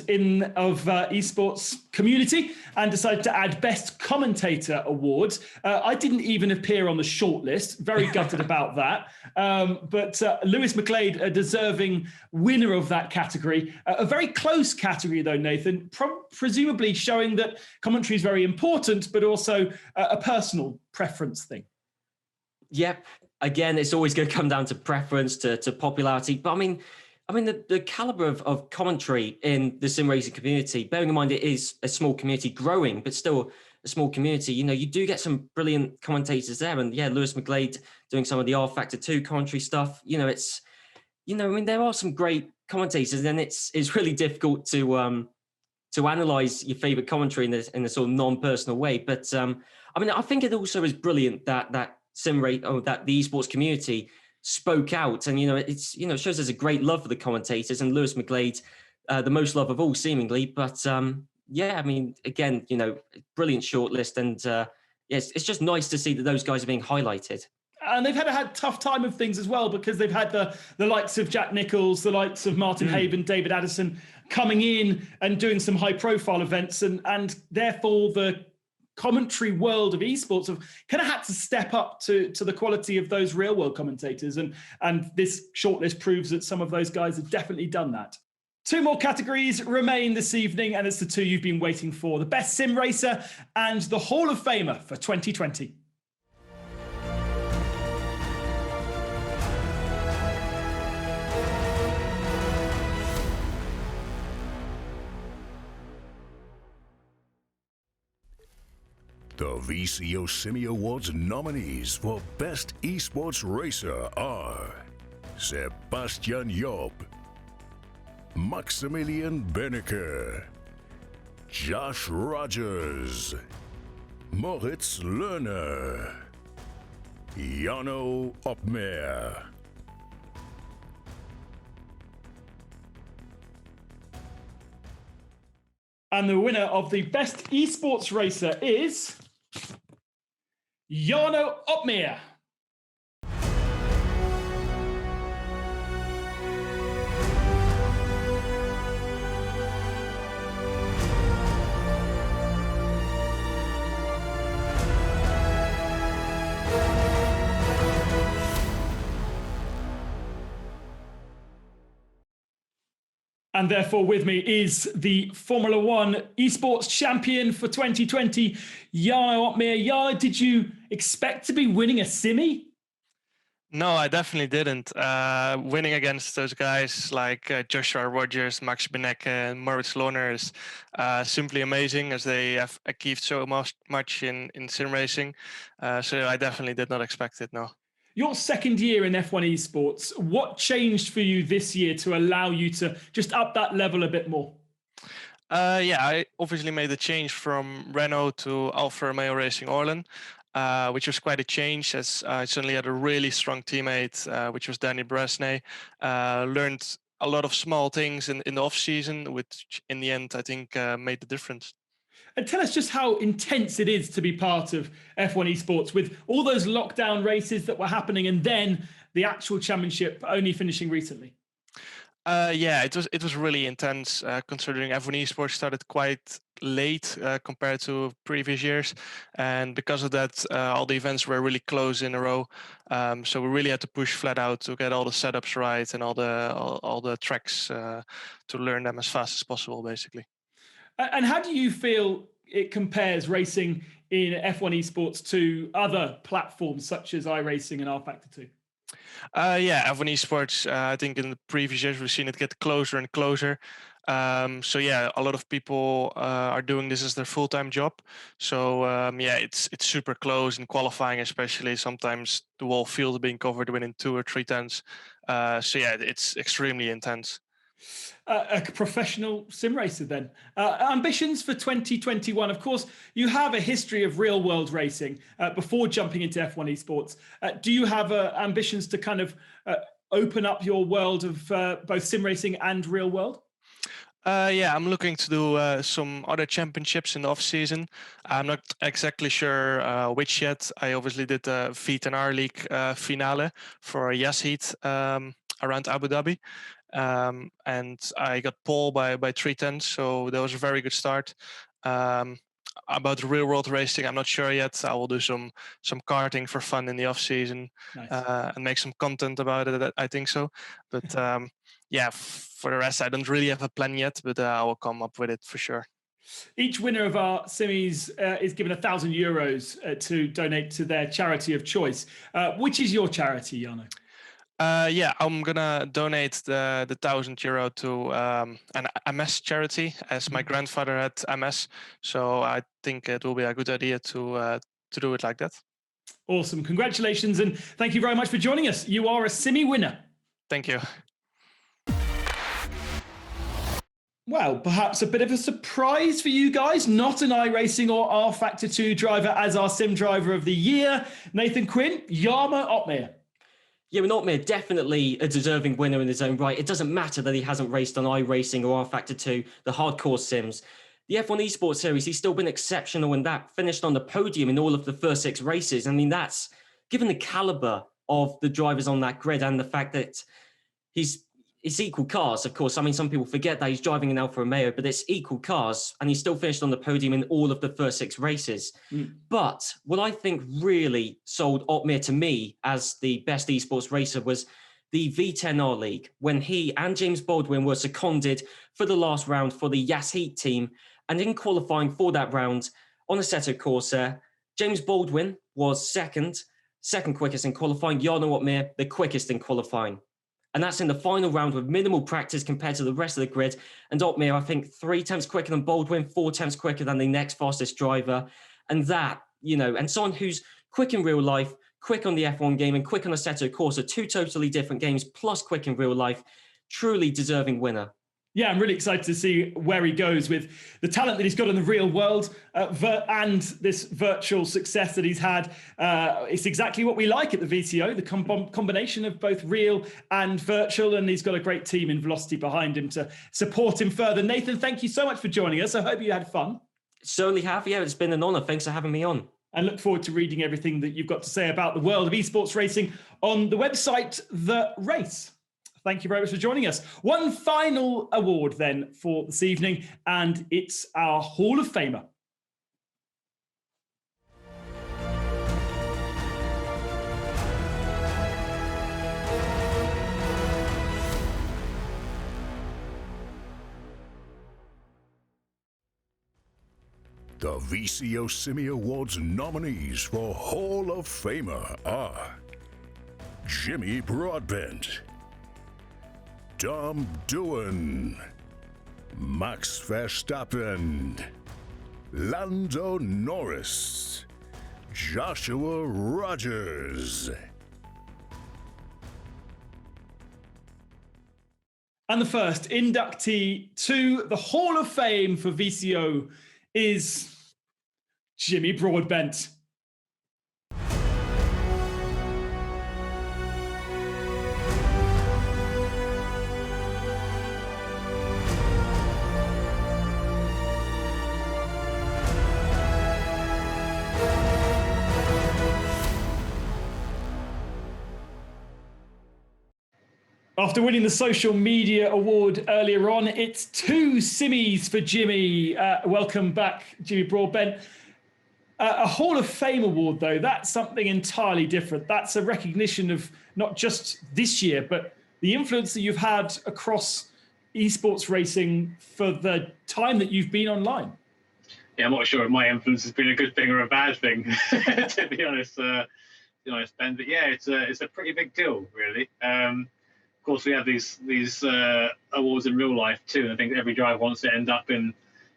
of esports community, and decided to add Best Commentator Award. I didn't even appear on the shortlist. Very gutted about that. But Lewis McGlade, a deserving winner of that category. A very close category, though, Nathan, presumably showing that commentary is very important, but also a personal preference thing. Yep. Again, it's always going to come down to preference, to popularity. But I mean, the caliber of commentary in the sim racing community, bearing in mind it is a small community growing, but still a small community, you do get some brilliant commentators there. And yeah, Lewis McGlade doing some of the R Factor 2 commentary stuff. There are some great commentators, and it's really difficult to analyze your favorite commentary in a sort of non-personal way. But I think it also is brilliant that the esports community spoke out, and it shows there's a great love for the commentators, and Lewis McGlade, the most love of all seemingly. But again, brilliant shortlist, and yes, it's just nice to see that those guys are being highlighted. And they've had a tough time of things as well, because they've had the likes of Jack Nicholls, the likes of Martin Haven, David Addison coming in and doing some high profile events, and therefore the commentary world of esports have kind of had to step up to the quality of those real world commentators. And this shortlist proves that some of those guys have definitely done that. 2 more categories remain this evening, and it's the 2 you've been waiting for: the Best Sim Racer and the Hall of Famer for 2020. The VCO SIMMY Awards nominees for Best Esports Racer are Sebastian Job, Maximilian Benecke, Josh Rogers, Moritz Lerner, Jarno Opmeer. And the winner of the Best Esports Racer is Jarno Opmeer. And therefore with me is the Formula One esports champion for 2020, Jarno Opmeer. Jarno, did you expect to be winning a Simmy? No, I definitely didn't. Winning against those guys like Joshua Rogers, Max Benecke, and Moritz Lerner is simply amazing, as they have achieved so much in sim racing. So I definitely did not expect it, no. Your second year in F1 esports, what changed for you this year to allow you to just up that level a bit more? I obviously made the change from Renault to Alfa Romeo Racing Orlen, which was quite a change, as I suddenly had a really strong teammate, which was Danny Bresnay. Learned a lot of small things in the off season, which in the end I think made the difference. And tell us just how intense it is to be part of F1 esports, with all those lockdown races that were happening and then the actual championship only finishing recently. It was really intense, considering F1 esports started quite late compared to previous years, and because of that, all the events were really close in a row. So we really had to push flat out to get all the setups right and all the tracks to learn them as fast as possible, basically. And how do you feel it compares racing in F1 esports to other platforms such as iRacing and R Factor 2? F1 esports, I think in the previous years we've seen it get closer and closer. A lot of people are doing this as their full-time job. So it's super close in qualifying, especially. Sometimes the whole field is being covered within 2 or 3 tenths. It's extremely intense. A professional sim racer then. Ambitions for 2021. Of course, you have a history of real world racing before jumping into F1 Esports. Do you have ambitions to kind of open up your world of both sim racing and real world? Yeah, I'm looking to do some other championships in the off season. I'm not exactly sure which yet. I obviously did the V10R League finale for Ujhasi around Abu Dhabi. And I got pole by 3 tenths, so that was a very good start. About real world racing, I'm not sure yet. I will do some karting for fun in the off season. Nice. And make some content about it. I think so. But yeah, for the rest, I don't really have a plan yet, but I will come up with it for sure. Each winner of our SIMMYS is given €1,000 to donate to their charity of choice. Which is your charity, Jarno? Yeah, I'm gonna donate the €1,000 to an MS charity, as my grandfather had MS. So I think it will be a good idea to do it like that. Awesome! Congratulations, and thank you very much for joining us. You are a SIMMY winner. Thank you. Well, perhaps a bit of a surprise for you guys. Not an iRacing or R Factor 2 driver as our sim driver of the year. Nathan Quinn, Jarmo Opmeer. Yeah, Opmeer, definitely a deserving winner in his own right. It doesn't matter that he hasn't raced on iRacing or R Factor 2, the hardcore sims. The F1 Esports series, he's still been exceptional in that, finished on the podium in all of the first 6 races. I mean, that's given the caliber of the drivers on that grid and the fact that it's equal cars, of course. I mean, some people forget that he's driving an Alfa Romeo, but it's equal cars, and he still finished on the podium in all of the first 6 races. But what I think really sold Opmeer to me as the best esports racer was the V10R League, when he and James Baldwin were seconded for the last round for the Ujhasi team. And in qualifying for that round on Assetto Corsa, James Baldwin was second quickest in qualifying, Jarno Opmeer the quickest in qualifying. And that's in the final round with minimal practice compared to the rest of the grid. And Opmeer, I think, 3 tenths quicker than Baldwin, 4 tenths quicker than the next fastest driver. And that, and someone who's quick in real life, quick on the F1 game, and quick on Assetto Corsa, 2 totally different games, plus quick in real life, truly deserving winner. Yeah, I'm really excited to see where he goes with the talent that he's got in the real world and this virtual success that he's had. It's exactly what we like at the VCO, the combination of both real and virtual, and he's got a great team in Velocity behind him to support him further. Nathan, thank you so much for joining us. I hope you had fun. Certainly have. Yeah, it's been an honor. Thanks for having me on. And look forward to reading everything that you've got to say about the world of esports racing on the website The Race. Thank you very much for joining us. One final award then for this evening, and it's our Hall of Famer. The VCO SIMMY Awards nominees for Hall of Famer are Jimmy Broadbent, Tom Doohan, Max Verstappen, Lando Norris, Joshua Rogers. And the first inductee to the Hall of Fame for VCO is Jimmy Broadbent. After winning the social media award earlier on, it's 2 SIMMYs for Jimmy. Welcome back, Jimmy Broadbent. A Hall of Fame award, though, that's something entirely different. That's a recognition of not just this year, but the influence that you've had across esports racing for the time that you've been online. Yeah, I'm not sure if my influence has been a good thing or a bad thing, to be honest, Ben. But yeah, it's a pretty big deal, really. Of course, we have these awards in real life too, and I think every driver wants to end up in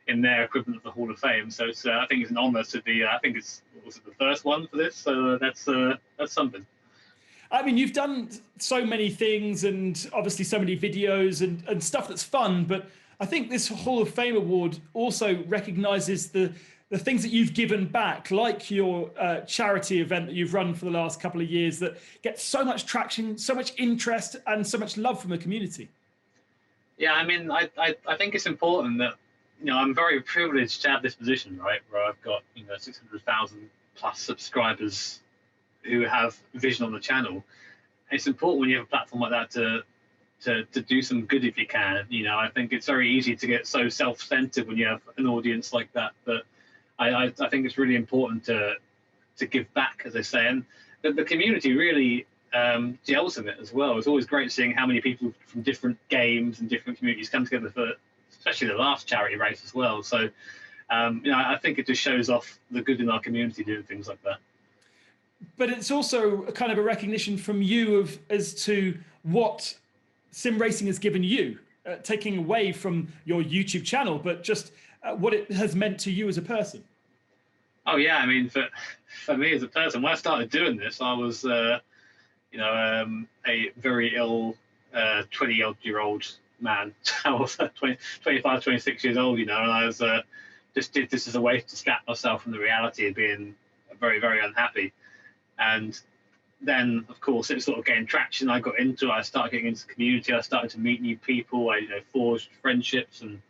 their equivalent of the Hall of Fame. So it's I think it's an honour to be. I think it's the first one for this. So that's something. I mean, you've done so many things and obviously so many videos and stuff that's fun, but I think this Hall of Fame award also recognizes the things that you've given back, like your charity event that you've run for the last couple of years that gets so much traction, so much interest, and so much love from the community. Yeah, I mean, I think it's important that, I'm very privileged to have this position, right, where I've got, 600,000 plus subscribers who have vision on the channel. It's important when you have a platform like that to do some good if you can. I think it's very easy to get so self-centered when you have an audience like that, but I think it's really important to give back, as I say, and the community really gels in it as well. It's always great seeing how many people from different games and different communities come together for, especially the last charity race as well. So, I think it just shows off the good in our community doing things like that. But it's also a kind of a recognition from you as to what sim racing has given you, taking away from your YouTube channel, but just what it has meant to you as a person. Oh yeah, I mean, for me as a person, when I started doing this, I was, a very ill 20-year-old man. I was 25, 26 years old, and I was just did this as a way to distract myself from the reality of being very, very unhappy. And then, of course, it sort of gained traction. I got into it. I started getting into the community. I started to meet new people. I forged friendships and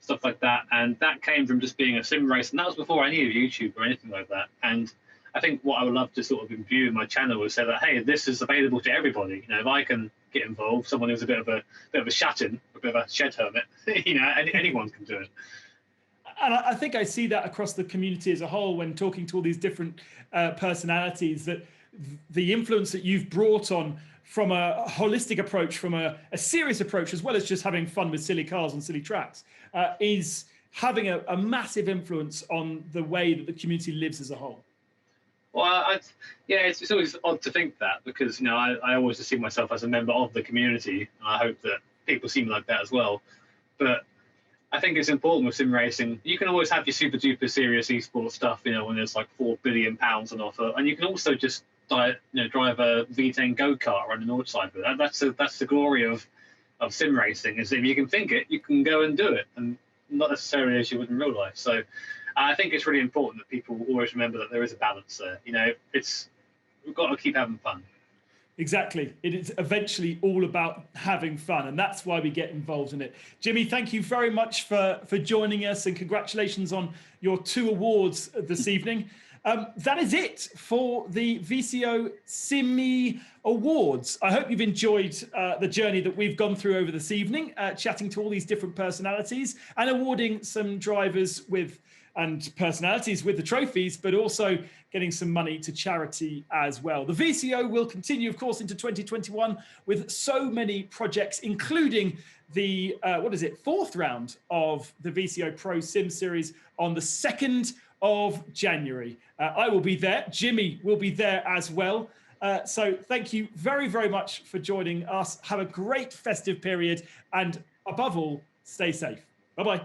stuff like that. And that came from just being a sim racer. And that was before I knew of YouTube or anything like that. And I think what I would love to sort of imbue in my channel is say that, hey, this is available to everybody. If I can get involved, someone who's a bit of a shut-in, a bit of a shed hermit, anyone can do it. And I think I see that across the community as a whole when talking to all these different personalities, that the influence that you've brought on from a holistic approach, from a serious approach, as well as just having fun with silly cars and silly tracks, is having a massive influence on the way that the community lives as a whole. Well, it's always odd to think that, because I always see myself as a member of the community, and I hope that people see me like that as well. But I think it's important with sim racing. You can always have your super duper serious esports stuff, when there's like £4 billion on offer, and you can also just drive a V10 go-kart around the north side. But that's the glory of sim racing, is if you can think it, you can go and do it, and not necessarily as you would in real life. So I think it's really important that people always remember that there is a balance there. We've got to keep having fun. Exactly. It is eventually all about having fun, and that's why we get involved in it. Jimmy, thank you very much for joining us, and congratulations on your 2 awards this evening. That is it for the VCO SIMMY Awards. I hope you've enjoyed the journey that we've gone through over this evening, chatting to all these different personalities and awarding some drivers and personalities with the trophies, but also getting some money to charity as well. The VCO will continue, of course, into 2021 with so many projects, including the, 4th round of the VCO Pro Sim Series on the 2nd of January. I will be there. Jimmy will be there as well. So thank you very, very much for joining us. Have a great festive period, and above all, stay safe. Bye-bye.